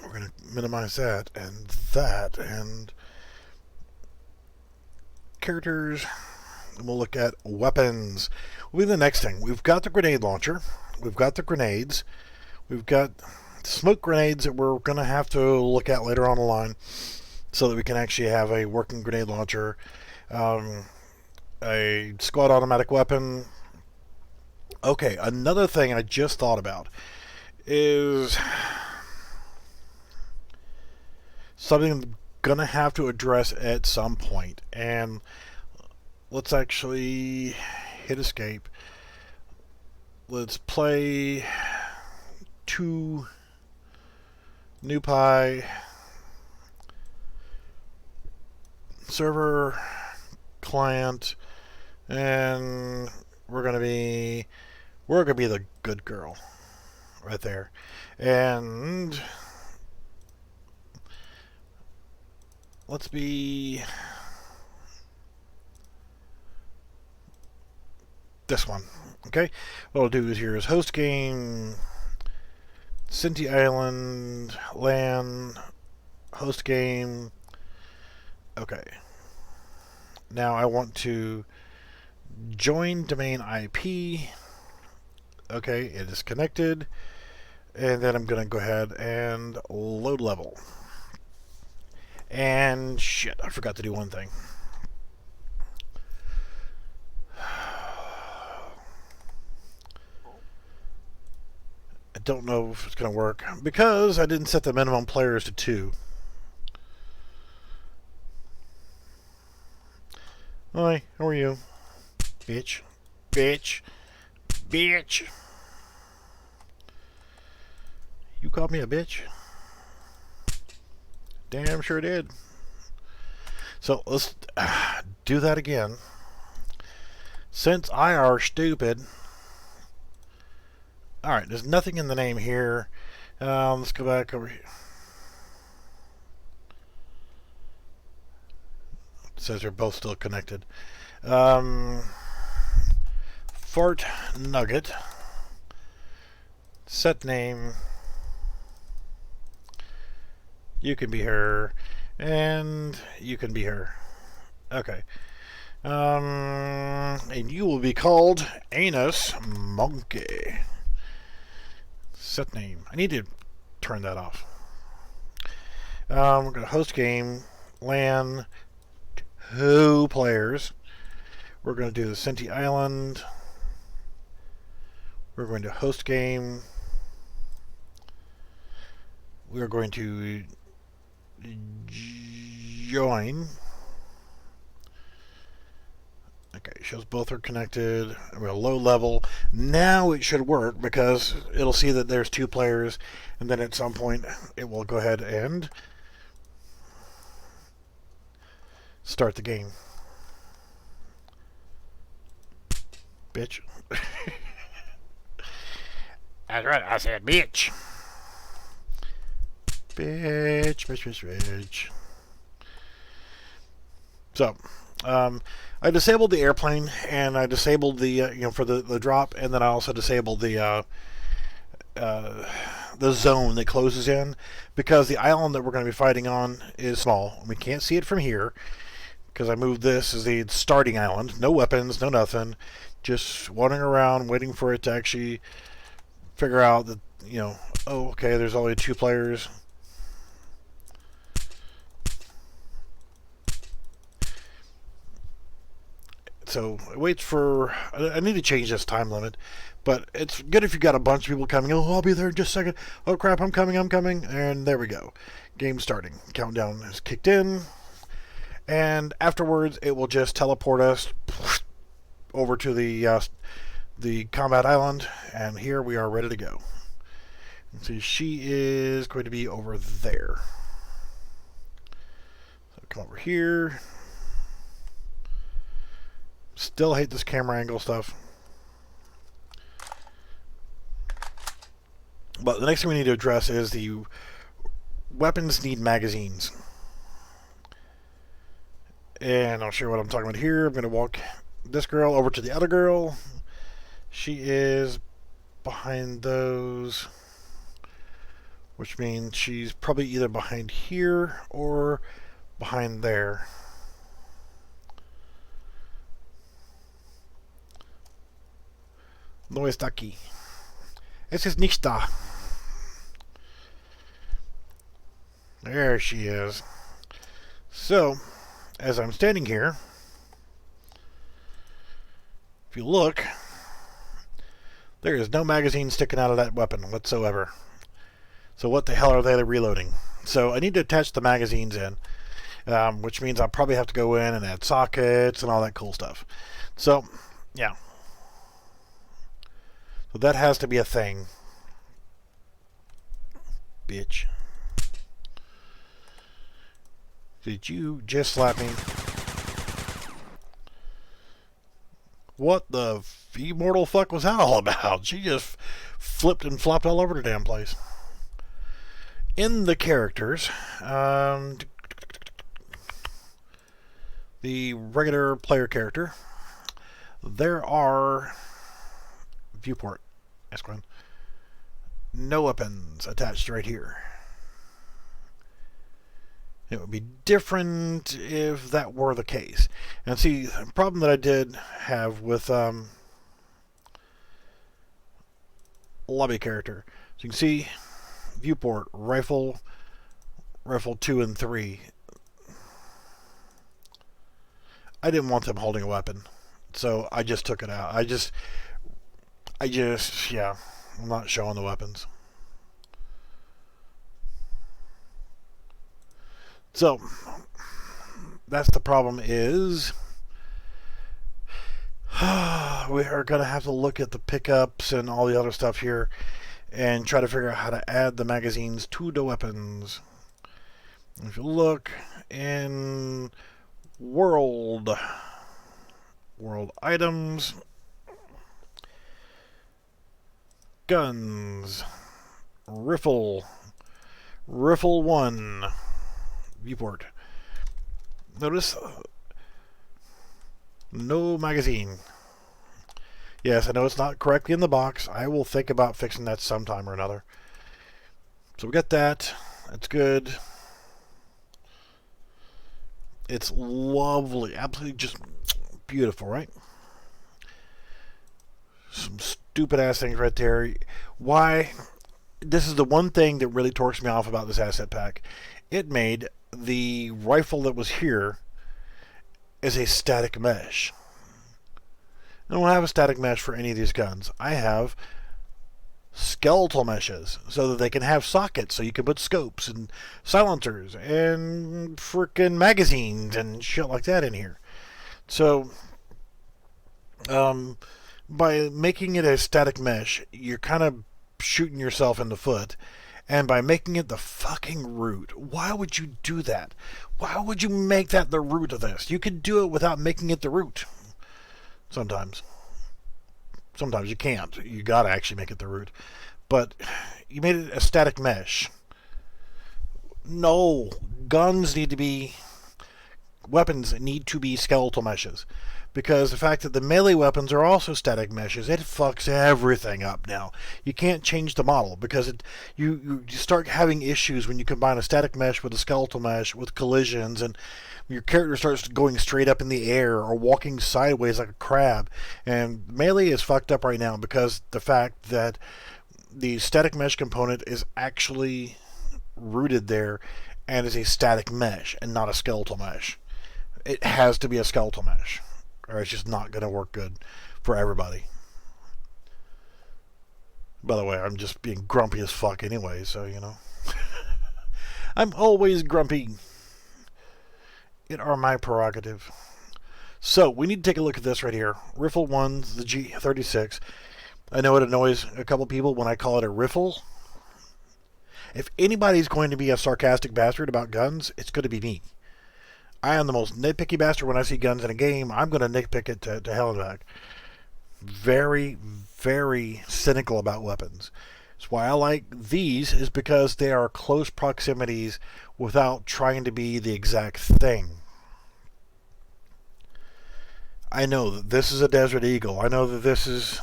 we're going to minimize that, and characters, and we'll look at weapons. Will be the next thing. We've got the grenade launcher, we've got the grenades, we've got smoke grenades that we're going to have to look at later on the line, so that we can actually have a working grenade launcher. A squad automatic weapon. Okay, another thing I just thought about is something I'm going to have to address at some point. And let's actually hit escape. Let's play 2 new pie server client, and we're gonna be the good girl right there, and let's be this one. Okay, what I'll do is, here is host game, Sinti Island, LAN, host game. Okay, now I want to join domain IP. Okay, it is connected, and then I'm going to go ahead and load level. And shit, I forgot to do one thing. I don't know if it's going to work because I didn't set the minimum players to 2. Hi, how are you? Bitch. Bitch. Bitch. You called me a bitch? Damn sure did. So let's do that again. Since I are stupid. Alright, there's nothing in the name here. Let's go back over here. It says they're both still connected. Fart Nugget. Set name. You can be her. And you can be her. Okay. And you will be called Anus Monkey. Set name. I need to turn that off. We're going to host game. LAN. 2 players. We're going to do the Senti Island. We're going to host game. We are going to join. Okay, shows both are connected. We're a low level. Now it should work because it'll see that there's 2 players, and then at some point it will go ahead and start the game. Bitch. That's right, I said bitch. Bitch, bitch, bitch, bitch. So, I disabled the airplane, and I disabled the, for the drop, and then I also disabled the zone that closes in, because the island that we're going to be fighting on is small. We can't see it from here, because I moved this as the starting island. No weapons, no nothing. Just wandering around, waiting for it to actually figure out that, oh, okay, there's only 2 players. So it waits for. I need to change this time limit, but it's good if you've got a bunch of people coming. Oh, I'll be there in just a second. Oh crap, I'm coming, and there we go. Game starting. Countdown has kicked in, and afterwards it will just teleport us over to the combat island, and here we are ready to go. See, she is going to be over there. So come over here. Still hate this camera angle stuff. But the next thing we need to address is the weapons need magazines. And I'll show you what I'm talking about here. I'm going to walk this girl over to the other girl. She is behind those, which means she's probably either behind here or behind there. No está aquí. Es ist nicht da. There she is. So, as I'm standing here, if you look, there is no magazine sticking out of that weapon whatsoever. So what the hell are they reloading? So I need to attach the magazines in, which means I'll probably have to go in and add sockets and all that cool stuff. So, yeah. So that has to be a thing. Bitch. Did you just slap me? What the immortal fuck was that all about? She just flipped and flopped all over the damn place. In the characters, the regular player character, there are viewport, Esquin. No weapons attached right here. It would be different if that were the case. And see, the problem that I did have with lobby character. So you can see viewport, rifle 2 and 3. I didn't want them holding a weapon, so I just took it out. Yeah, I'm not showing the weapons. So, that's the problem is, we are going to have to look at the pickups and all the other stuff here and try to figure out how to add the magazines to the weapons. If you look in world items, guns, Riffle 1 viewport. Notice no magazine. Yes, I know it's not correctly in the box. I will think about fixing that sometime or another. So we got that. That's good. It's lovely. Absolutely just beautiful, right? Some stupid ass things right there. Why? This is the one thing that really torques me off about this asset pack. It made the rifle that was here as a static mesh. I don't have a static mesh for any of these guns. I have skeletal meshes so that they can have sockets, so you can put scopes and silencers and freaking magazines and shit like that in here. So by making it a static mesh, you're kind of shooting yourself in the foot. And by making it the fucking root, why would you do that? Why would you make that the root of this? You could do it without making it the root. Sometimes you can't. You gotta actually make it the root. But you made it a static mesh. No, weapons need to be skeletal meshes. Because the fact that the melee weapons are also static meshes, it fucks everything up now. You can't change the model because you start having issues when you combine a static mesh with a skeletal mesh with collisions, and your character starts going straight up in the air or walking sideways like a crab. And melee is fucked up right now because the fact that the static mesh component is actually rooted there and is a static mesh and not a skeletal mesh. It has to be a skeletal mesh, or it's just not going to work good for everybody. By the way, I'm just being grumpy as fuck anyway, so, you know. I'm always grumpy. It are my prerogative. So, we need to take a look at this right here. Riffle 1, the G36. I know it annoys a couple people when I call it a riffle. If anybody's going to be a sarcastic bastard about guns, it's going to be me. I am the most nitpicky bastard when I see guns in a game. I'm going to nitpick it to hell and back. Very, very cynical about weapons. That's why I like these, is because they are close proximities without trying to be the exact thing. I know that this is a Desert Eagle. I know that this is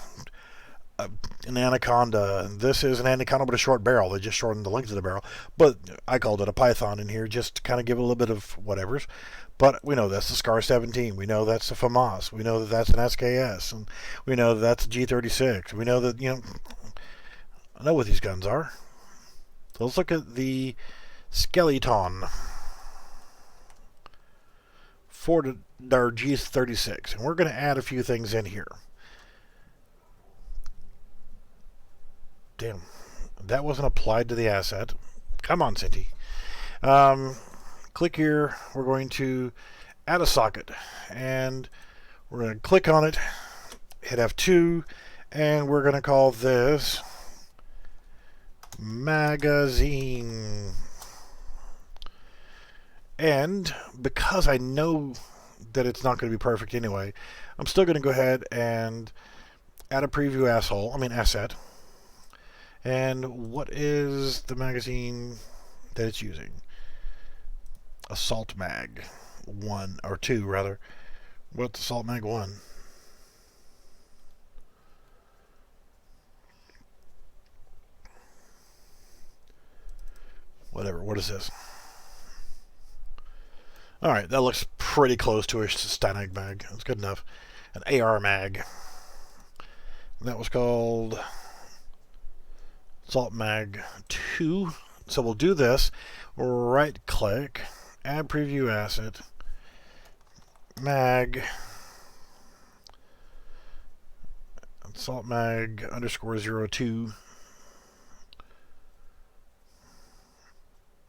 an Anaconda. This is an Anaconda with a short barrel. They just shortened the length of the barrel. But I called it a Python in here just to kind of give a little bit of whatevers. But we know that's the Scar 17. We know that's the FAMAS. We know that that's an SKS. And we know that that's a G36. We know that, you know, I know what these guns are. So let's look at the Skeleton for our G36. And we're going to add a few things in here. Damn, that wasn't applied to the asset. Come on, Cinti. Click here. We're going to add a socket. And we're going to click on it, hit F2, and we're going to call this magazine. And because I know that it's not going to be perfect anyway, I'm still going to go ahead and add a preview asset. And what is the magazine that it's using? Assault Mag 1, or 2 rather. What's Assault Mag 1? Whatever, what is this? Alright, that looks pretty close to a static mag. That's good enough. An AR mag. And that was called Assault Mag 2. So we'll do this. Right click, add preview asset, mag, Assault Mag _02.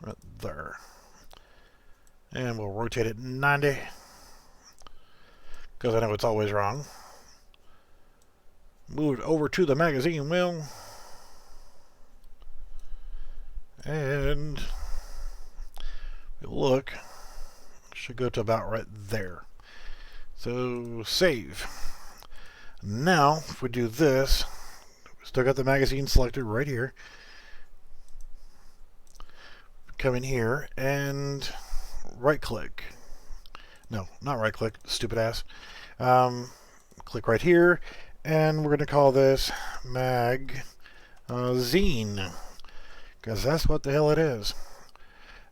Right there. And we'll rotate it 90. Because I know it's always wrong. Move it over to the magazine wheel. And look, should go to about right there. So save. Now, if we do this, we still got the magazine selected right here. come in here and right click. No, not right click, stupid ass. Click right here, and we're going to call this magazine, because that's what the hell it is.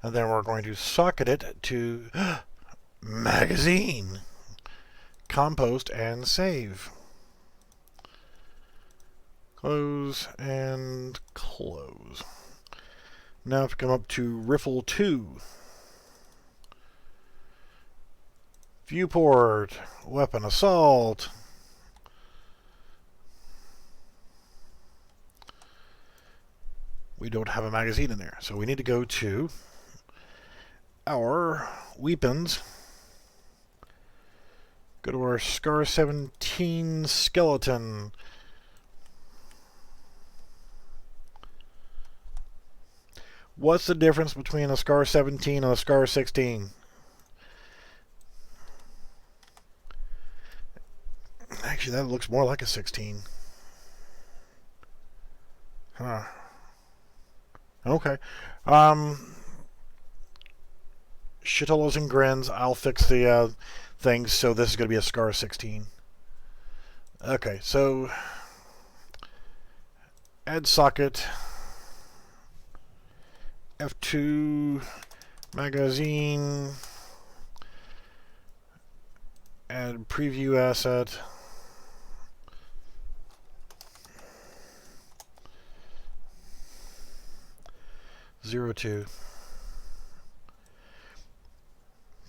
And then we're going to socket it to magazine, compost, and save. Close and close. Now if we come up to Riffle 2, viewport, weapon assault, we don't have a magazine in there, so we need to go to our weapons, go to our Scar 17 skeleton. What's the difference between a Scar 17 and a Scar 16? Actually, that looks more like a 16. Huh. Okay. Shitolos and grins. I'll fix the things, so this is going to be a Scar 16. Okay, so add socket, F2 magazine, add preview asset, (02).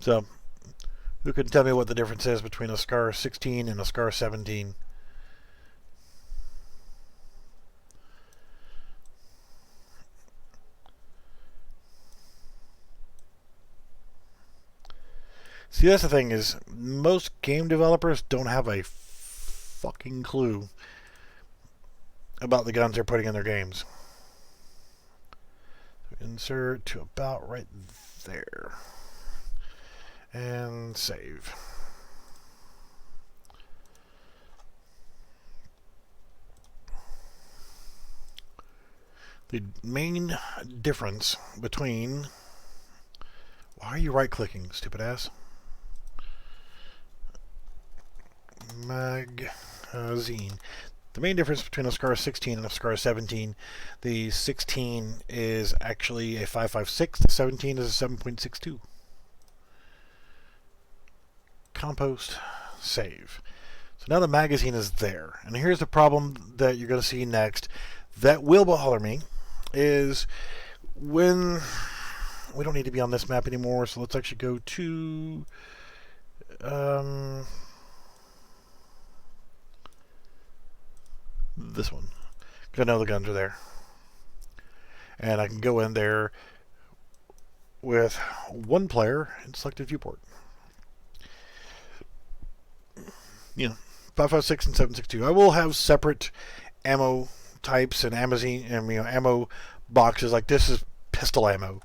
So, who can tell me what the difference is between a Scar 16 and a Scar 17? See, that's the thing, is most game developers don't have a fucking clue about the guns they're putting in their games. Insert to about right there. And save. The main difference between... Why are you right-clicking, stupid ass? Magazine. The main difference between a Scar 16 and a Scar 17, the 16 is actually a 5.56, the 17 is a 7.62. Compost, save. So now the magazine is there. And here's the problem that you're going to see next that will bother me, is when... We don't need to be on this map anymore, so let's actually go to... this one, because I know the guns are there, and I can go in there with one player and select a viewport. You know, 5.56 and 7.62. I will have separate ammo types and ammo boxes. Like this is pistol ammo.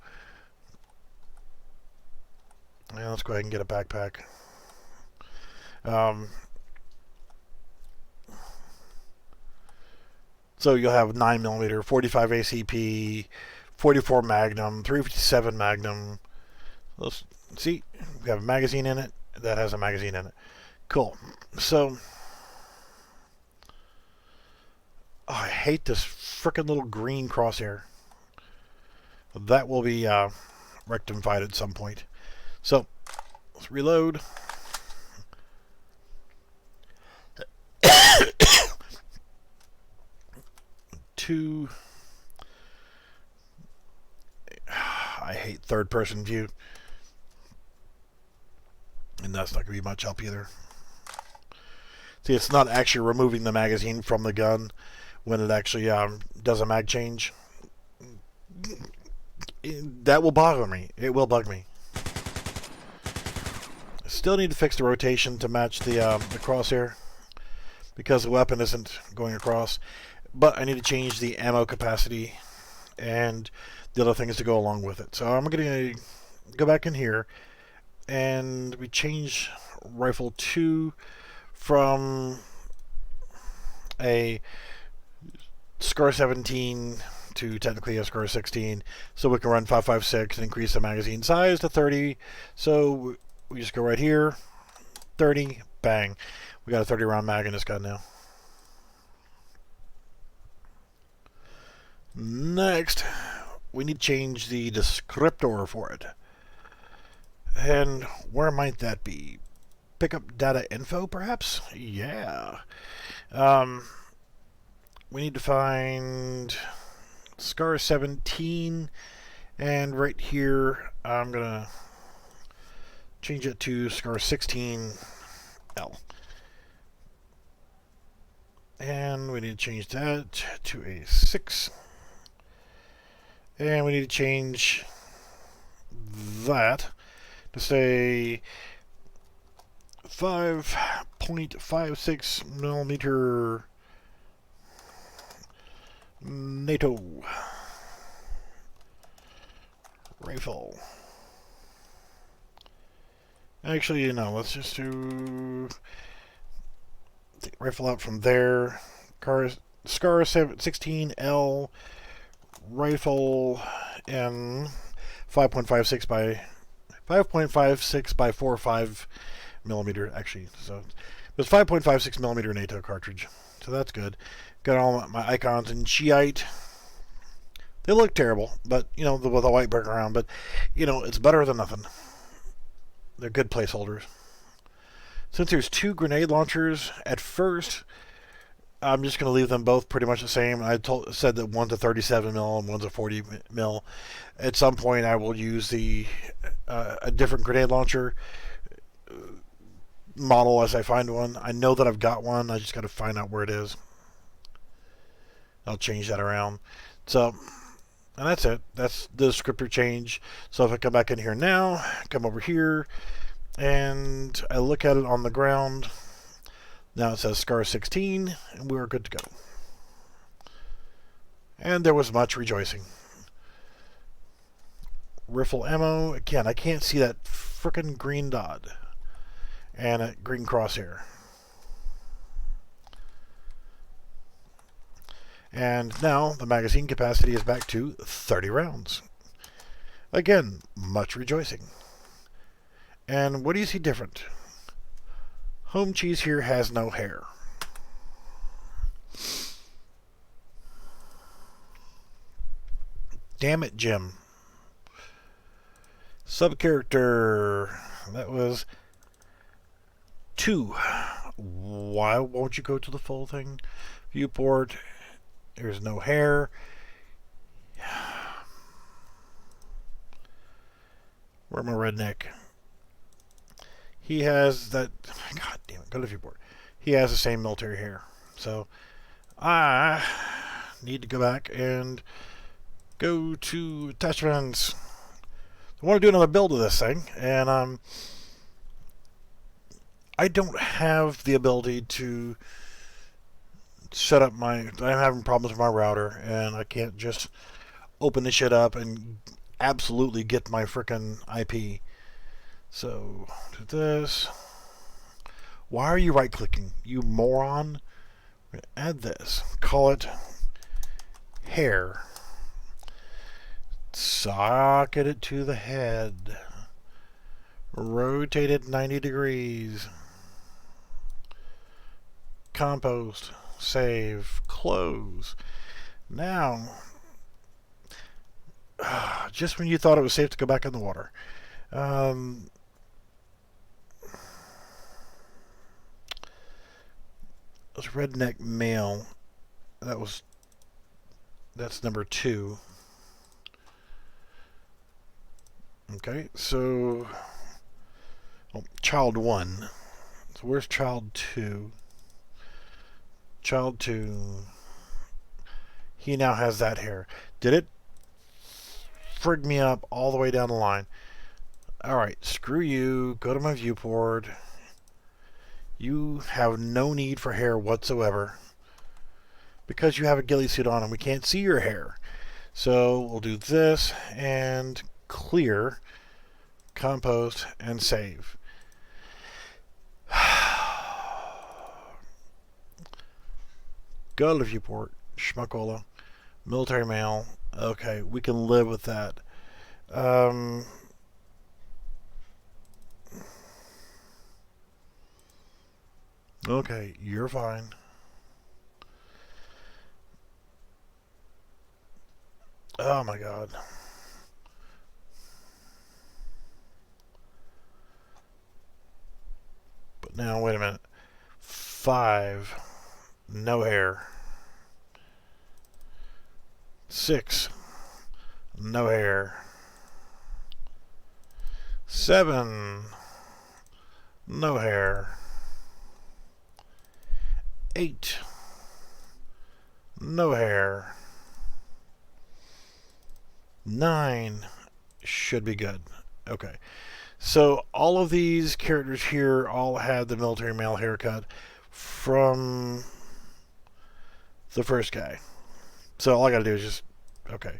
Yeah, let's go ahead and get a backpack. So you'll have 9mm, 45 ACP, 44 Magnum, 357 Magnum. Let's see, we have a magazine in it. That has a magazine in it. Cool. So, I hate this frickin' little green crosshair. That will be rectified at some point. So, let's reload. I hate third-person view, and that's not going to be much help either. See, it's not actually removing the magazine from the gun when it actually does a mag change. That will bother me. It will bug me. I still need to fix the rotation to match the crosshair, because the weapon isn't going across. But I need to change the ammo capacity and the other things to go along with it. So I'm going to go back in here, and we change rifle 2 from a Scar 17 to technically a scar 16, so we can run 5.56 and increase the magazine size to 30. So we just go right here, 30, bang. We got a 30 round mag in this gun now. Next, we need to change the descriptor for it. And where might that be? Pickup data info, perhaps? Yeah. We need to find scar 17, and right here I'm gonna change it to scar 16L. And we need to change that to a 6. And we need to change that to say 5.56 millimeter NATO rifle. Actually, let's just do the rifle out from there. Scar 16L rifle in 5.56 by 45 millimeter. Actually, so it's 5.56 millimeter NATO cartridge. So that's good. Got all my icons in Shiite. They look terrible, but with a white background. But it's better than nothing. They're good placeholders. Since there's 2 grenade launchers, at first I'm just going to leave them both pretty much the same. I said that one's a 37 mil and one's a 40 mil. At some point, I will use a different grenade launcher model as I find one. I know that I've got one. I just got to find out where it is. I'll change that around. So, and that's it. That's the descriptor change. So if I come back in here now, come over here, and I look at it on the ground. Now it says scar 16, and we're good to go. And there was much rejoicing. Riffle ammo. Again, I can't see that frickin' green dot and a green crosshair. And now the magazine capacity is back to 30 rounds. Again, much rejoicing. And what do you see different? Home cheese here has no hair. Damn it, Jim. Sub-character. That was 2. Why won't you go to the full thing? Viewport. There's no hair. Where my redneck? He has that. God damn it! Go to viewport. He has the same military hair. So I need to go back and go to attachments. I want to do another build of this thing, and I don't have the ability to set up I'm having problems with my router, and I can't just open this shit up and absolutely get my frickin' IP. So, do this. Why are you right-clicking, you moron? We're gonna add this. Call it hair. Socket it to the head. Rotate it 90 degrees. Compost. Save. Close. Now, just when you thought it was safe to go back in the water. This redneck male. That's number 2. Okay, so child 1. So where's child 2? Child 2. He now has that hair. Did it frig me up all the way down the line? Alright, screw you. Go to my viewport. You have no need for hair whatsoever, because you have a ghillie suit on and we can't see your hair. So we'll do this and clear, compost, and save. Go to viewport, schmuckola. Military male. Okay, we can live with that. Okay, you're fine. Oh my god. But now, wait a minute. 5, no hair. 6, no hair. 7, no hair. 8, no hair. 9 should be good. Okay. So all of these characters here all had the military male haircut from the first guy. So all I gotta do is just, okay.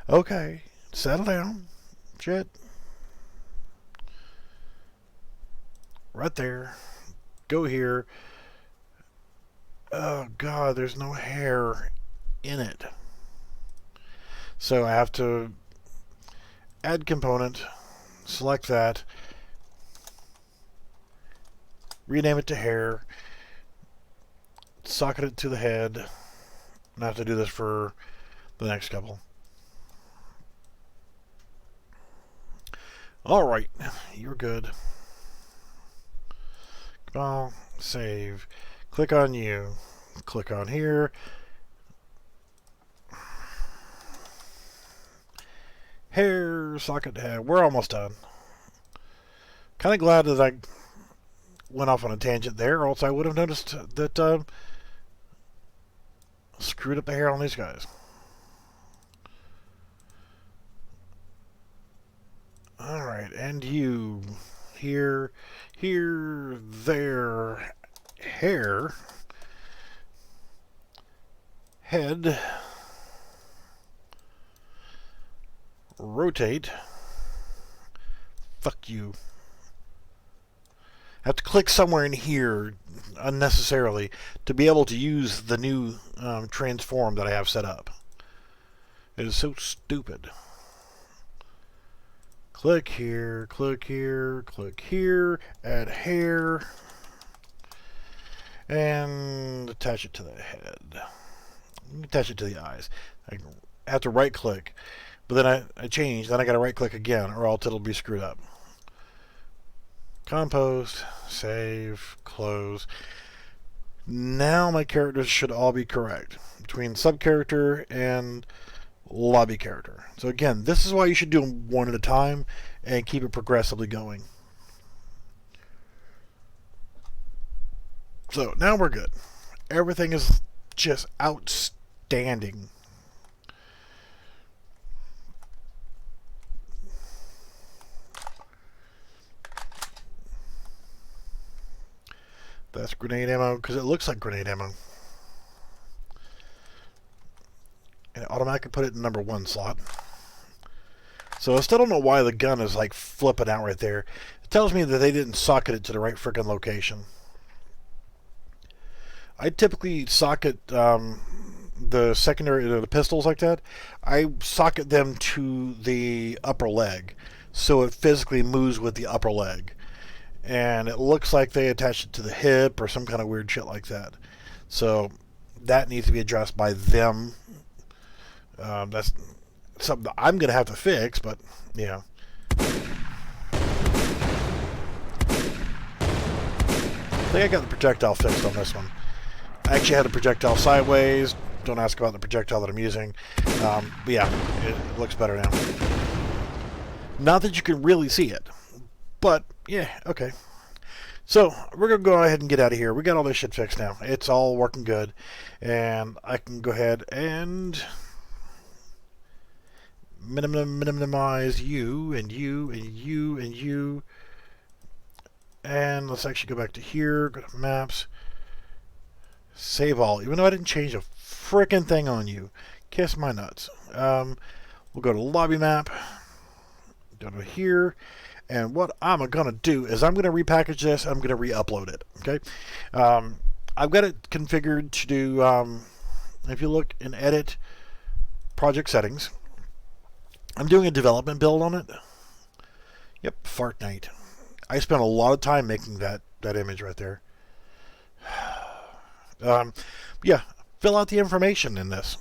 Okay, settle down. Shit. Right there. Go here. Oh god, there's no hair in it. So I have to add component, select that, rename it to hair, socket it to the head, and I have to do this for the next couple. Alright, you're good. Well, save. Click on you. Click on here. Hair, socket, head. We're almost done. Kind of glad that I went off on a tangent there, or else I would have noticed that screwed up the hair on these guys. Alright, and you. Here, there, hair, head, rotate, fuck you. I have to click somewhere in here unnecessarily to be able to use the new transform that I have set up. It is so stupid. Click here, click here, click here, add hair, and attach it to the head. Attach it to the eyes. I have to right click, but then I change, then I gotta right click again, or else it'll be screwed up. Compost, save, close. Now my characters should all be correct between sub character and lobby character. So again, this is why you should do them one at a time and keep it progressively going. So now we're good. Everything is just outstanding. That's grenade ammo because it looks like grenade ammo. And automatically put it in number 1 slot. So I still don't know why the gun is like flipping out right there. It tells me that they didn't socket it to the right freaking location. I typically socket the secondary, the pistols like that. I socket them to the upper leg, so it physically moves with the upper leg. And it looks like they attached it to the hip or some kind of weird shit like that. So that needs to be addressed by them. That's something that I'm going to have to fix, but yeah. I think I got the projectile fixed on this one. I actually had the projectile sideways. Don't ask about the projectile that I'm using. But yeah, it looks better now. Not that you can really see it, but yeah, okay. So we're going to go ahead and get out of here. We got all this shit fixed now. It's all working good. And I can go ahead and minimize you and you and you and you. And let's actually go back to here. Go to maps. Save all. Even though I didn't change a frickin' thing on you. Kiss my nuts. We'll go to lobby map. Go to here. And what I'm going to do is I'm going to repackage this. I'm going to re-upload it. Okay. I've got it configured to do, if you look in edit, project settings. I'm doing a development build on it. Yep, Fart Night. I spent a lot of time making that image right there. Yeah, fill out the information in this.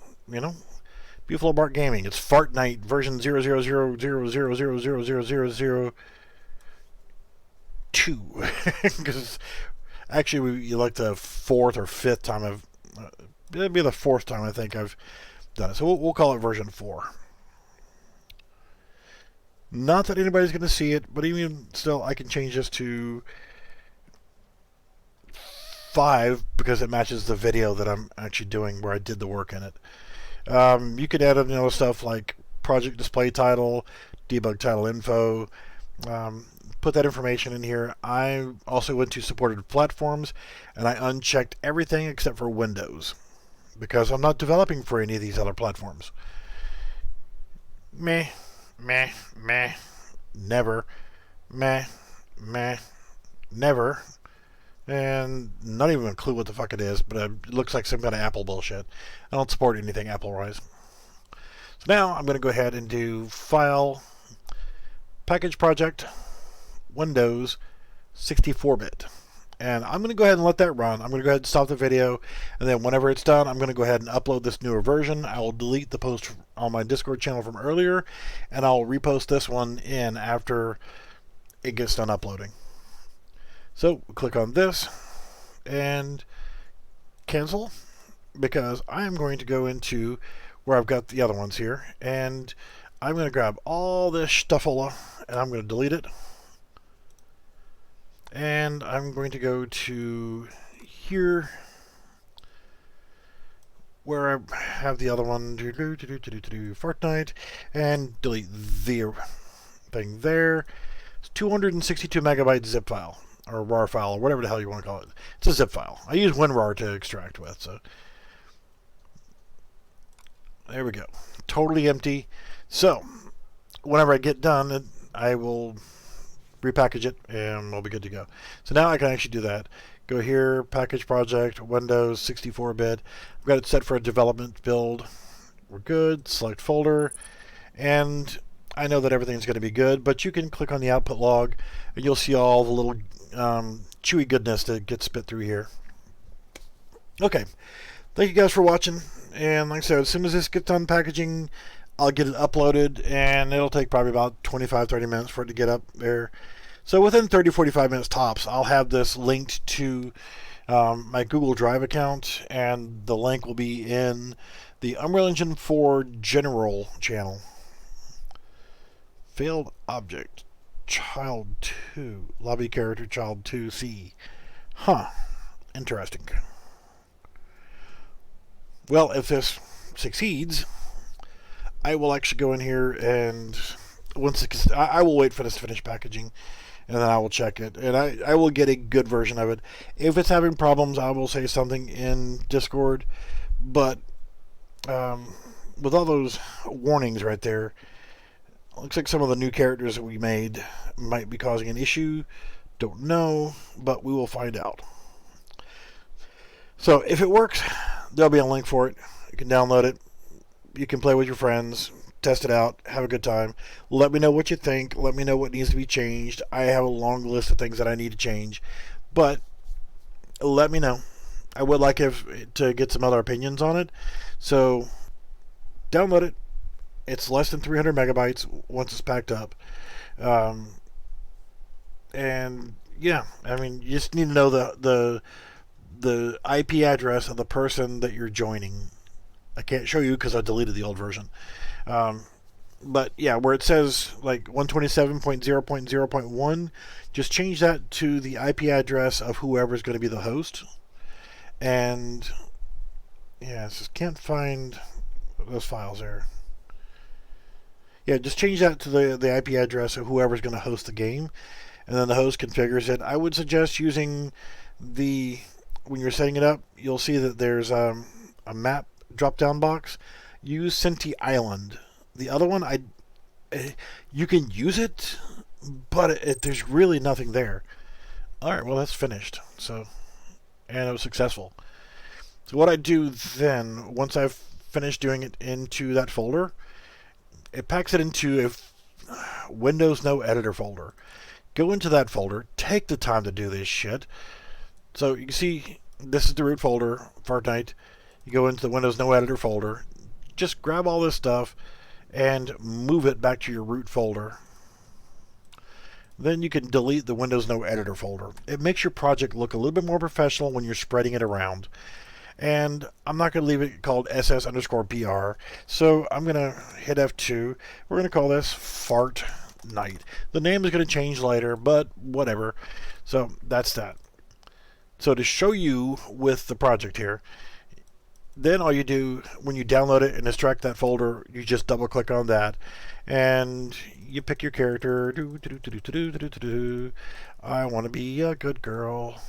Beautiful Bart Gaming. It's Fart Night version 00000000002. Because actually, you like the fourth or fifth time it'd be the fourth time I think I've done it. So we'll call it version 4. Not that anybody's going to see it, but even still, I can change this to 5 because it matches the video that I'm actually doing where I did the work in it. You could add stuff like project display title, debug title info, put that information in here. I also went to supported platforms and I unchecked everything except for Windows because I'm not developing for any of these other platforms. Meh, never, never, and not even a clue what the fuck it is, but it looks like some kind of Apple bullshit. I don't support anything Apple-wise. So now I'm going to go ahead and do File, Package Project, Windows, 64-bit. And I'm going to go ahead and let that run. I'm going to go ahead and stop the video, and then whenever it's done, I'm going to go ahead and upload this newer version. I will delete the post on my Discord channel from earlier, and I'll repost this one in after it gets done uploading. So click on this and cancel, because I am going to go into where I've got the other ones here, and I'm going to grab all this stuffola and I'm going to delete it. And I'm going to go to here where I have the other one, Fortnite, and delete the thing there. It's 262 megabyte zip file, or RAR file, or whatever the hell you want to call it. It's a zip file. I use WinRAR to extract with, so there we go. Totally empty. So whenever I get done, I will repackage it and we'll be good to go. So now I can actually do that. Go here, package project, Windows, 64-bit. I've got it set for a development build. We're good. Select folder, and I know that everything's going to be good, but you can click on the output log and you'll see all the little chewy goodness that gets spit through here. Okay, thank you guys for watching, and like I said, as soon as this gets done packaging, I'll get it uploaded, and it'll take probably about 25-30 minutes for it to get up there. So within 30-45 minutes tops, I'll have this linked to my Google Drive account, and the link will be in the Unreal Engine 4 General channel. Failed object, child 2, lobby character child 2C. Huh, interesting. Well, if this succeeds, I will actually go in here, and I will wait for this to finish packaging, and then I will check it, and I will get a good version of it. If it's having problems, I will say something in Discord, but with all those warnings right there, looks like some of the new characters that we made might be causing an issue. Don't know, but we will find out. So if it works, there'll be a link for it. You can download it. You can play with your friends, test it out, have a good time. Let me know what you think. Let me know what needs to be changed. I have a long list of things that I need to change, but let me know. I would like to get some other opinions on it. So download it. It's less than 300 megabytes once it's packed up. And yeah, I mean, you just need to know the IP address of the person that you're joining. I can't show you because I deleted the old version. But yeah, where it says like 127.0.0.1, just change that to the IP address of whoever's going to be the host. And yeah, just can't find those files there. Yeah, just change that to the IP address of whoever's going to host the game, and then the host configures it. I would suggest using when you're setting it up, you'll see that there's a map drop-down box. Use Senti Island. The other one, you can use it, but there's really nothing there. All right, well, that's finished. So, and it was successful. So what I do then, once I've finished doing it into that folder, it packs it into a Windows No Editor folder. Go into that folder, take the time to do this shit. So you can see this is the root folder, Fortnite. You go into the Windows No Editor folder, just grab all this stuff and move it back to your root folder. Then you can delete the Windows No Editor folder. It makes your project look a little bit more professional when you're spreading it around. And I'm not going to leave it called SS_BR. So I'm going to hit F2. We're going to call this Fart Night. The name is going to change later, but whatever. So that's that. So to show you with the project here, then all you do when you download it and extract that folder, you just double click on that and you pick your character. I want to be a good girl.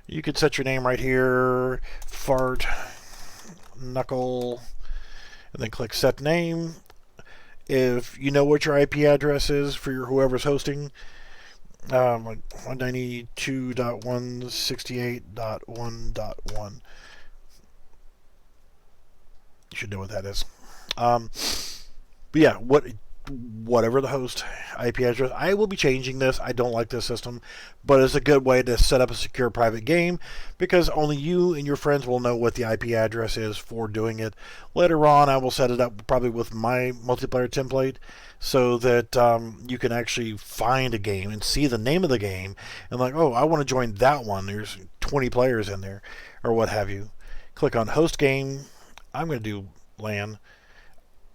You could set your name right here, Fart Knuckle, and then click set name. If you know what your IP address is for your whoever's hosting, like 192.168.1.1. You should know what that is. But yeah, whatever the host IP address, I will be changing this. I don't like this system, but it's a good way to set up a secure private game because only you and your friends will know what the IP address is for doing it. Later on, I will set it up probably with my multiplayer template so that you can actually find a game and see the name of the game and like, oh, I want to join that one. There's 20 players in there or what have you. Click on host game. I'm going to do LAN.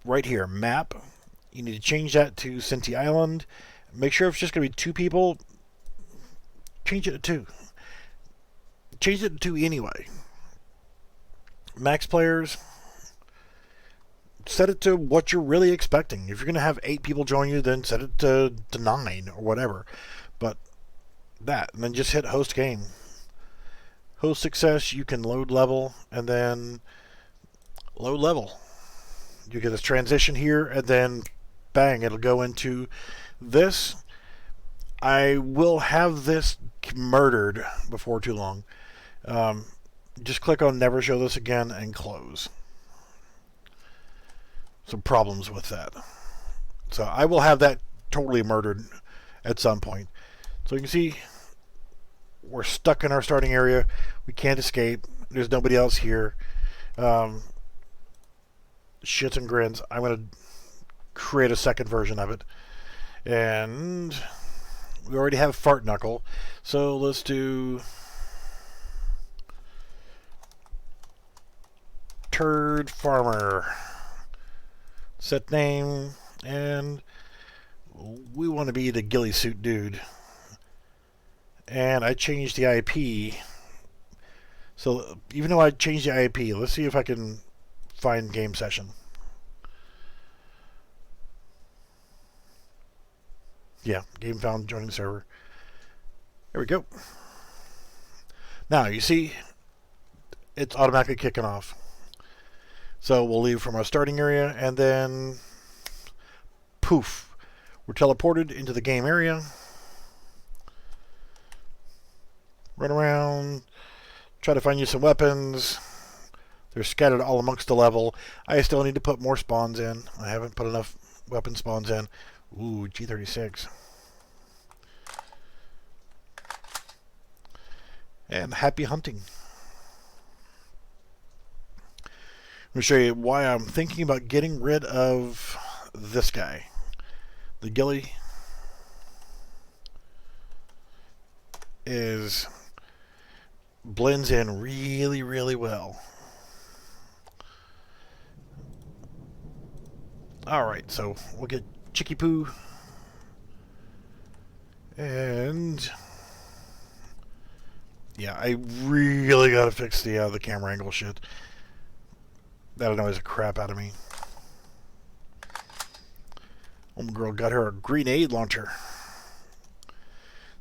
Right here, map. You need to change that to Sinti Island. Make sure if it's just going to be 2 people, change it to 2. Change it to 2 anyway. Max players, set it to what you're really expecting. If you're going to have 8 people join you, then set it to 9 or whatever. But that, and then just hit host game. Host success, you can load level, and then load level. You get this transition here, and then bang, it'll go into this. I will have this murdered before too long. Just click on never show this again and close. Some problems with that. So I will have that totally murdered at some point. So you can see we're stuck in our starting area. We can't escape. There's nobody else here. Shits and grins. I'm going to create a second version of it. And we already have Fart Knuckle. So let's do Turd Farmer. Set name. And we want to be the ghillie suit dude. And I changed the IP. So even though I changed the IP, let's see if I can find game session. Yeah, game found joining server. There we go. Now you see it's automatically kicking off. So we'll leave from our starting area and then poof, we're teleported into the game area. Run around, try to find you some weapons. They're scattered all amongst the level. I still need to put more spawns in. I haven't put enough weapon spawns in. Ooh, G36. And happy hunting. I'm going to show you why I'm thinking about getting rid of this guy. The ghillie blends in really, really well. Alright, so we'll get Chicky Poo. And yeah, I really gotta fix the camera angle shit. That annoys the crap out of me. Homegirl got her a grenade launcher.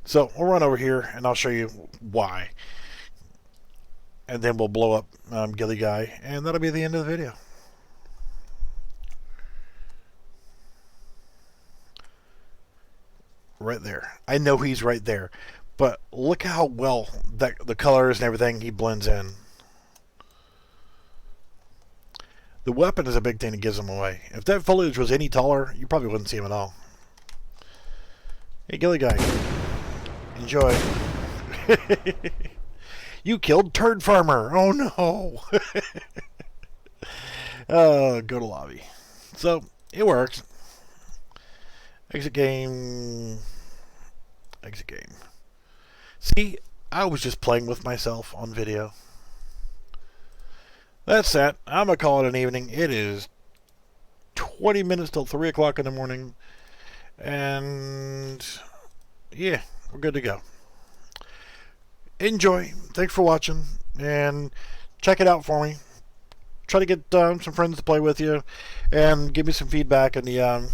So we'll run over here and I'll show you why. And then we'll blow up Ghillie Guy, and that'll be the end of the video. Right there. I know he's right there, but look how well the colors and everything he blends in. The weapon is a big thing that gives them away. If that foliage was any taller, you probably wouldn't see him at all. Hey, Gilly Guy. Enjoy. You killed Turd Farmer. Oh, no. Go to lobby. So, it works. Exit game. Exit game. See, I was just playing with myself on video. That's that. I'm going to call it an evening. It is 20 minutes till 3 o'clock in the morning. And yeah, we're good to go. Enjoy. Thanks for watching. And check it out for me. Try to get some friends to play with you. And give me some feedback in the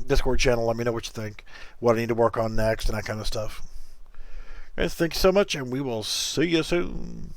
Discord channel. Let me know what you think. What I need to work on next and that kind of stuff. Guys, thank you so much. And we will see you soon.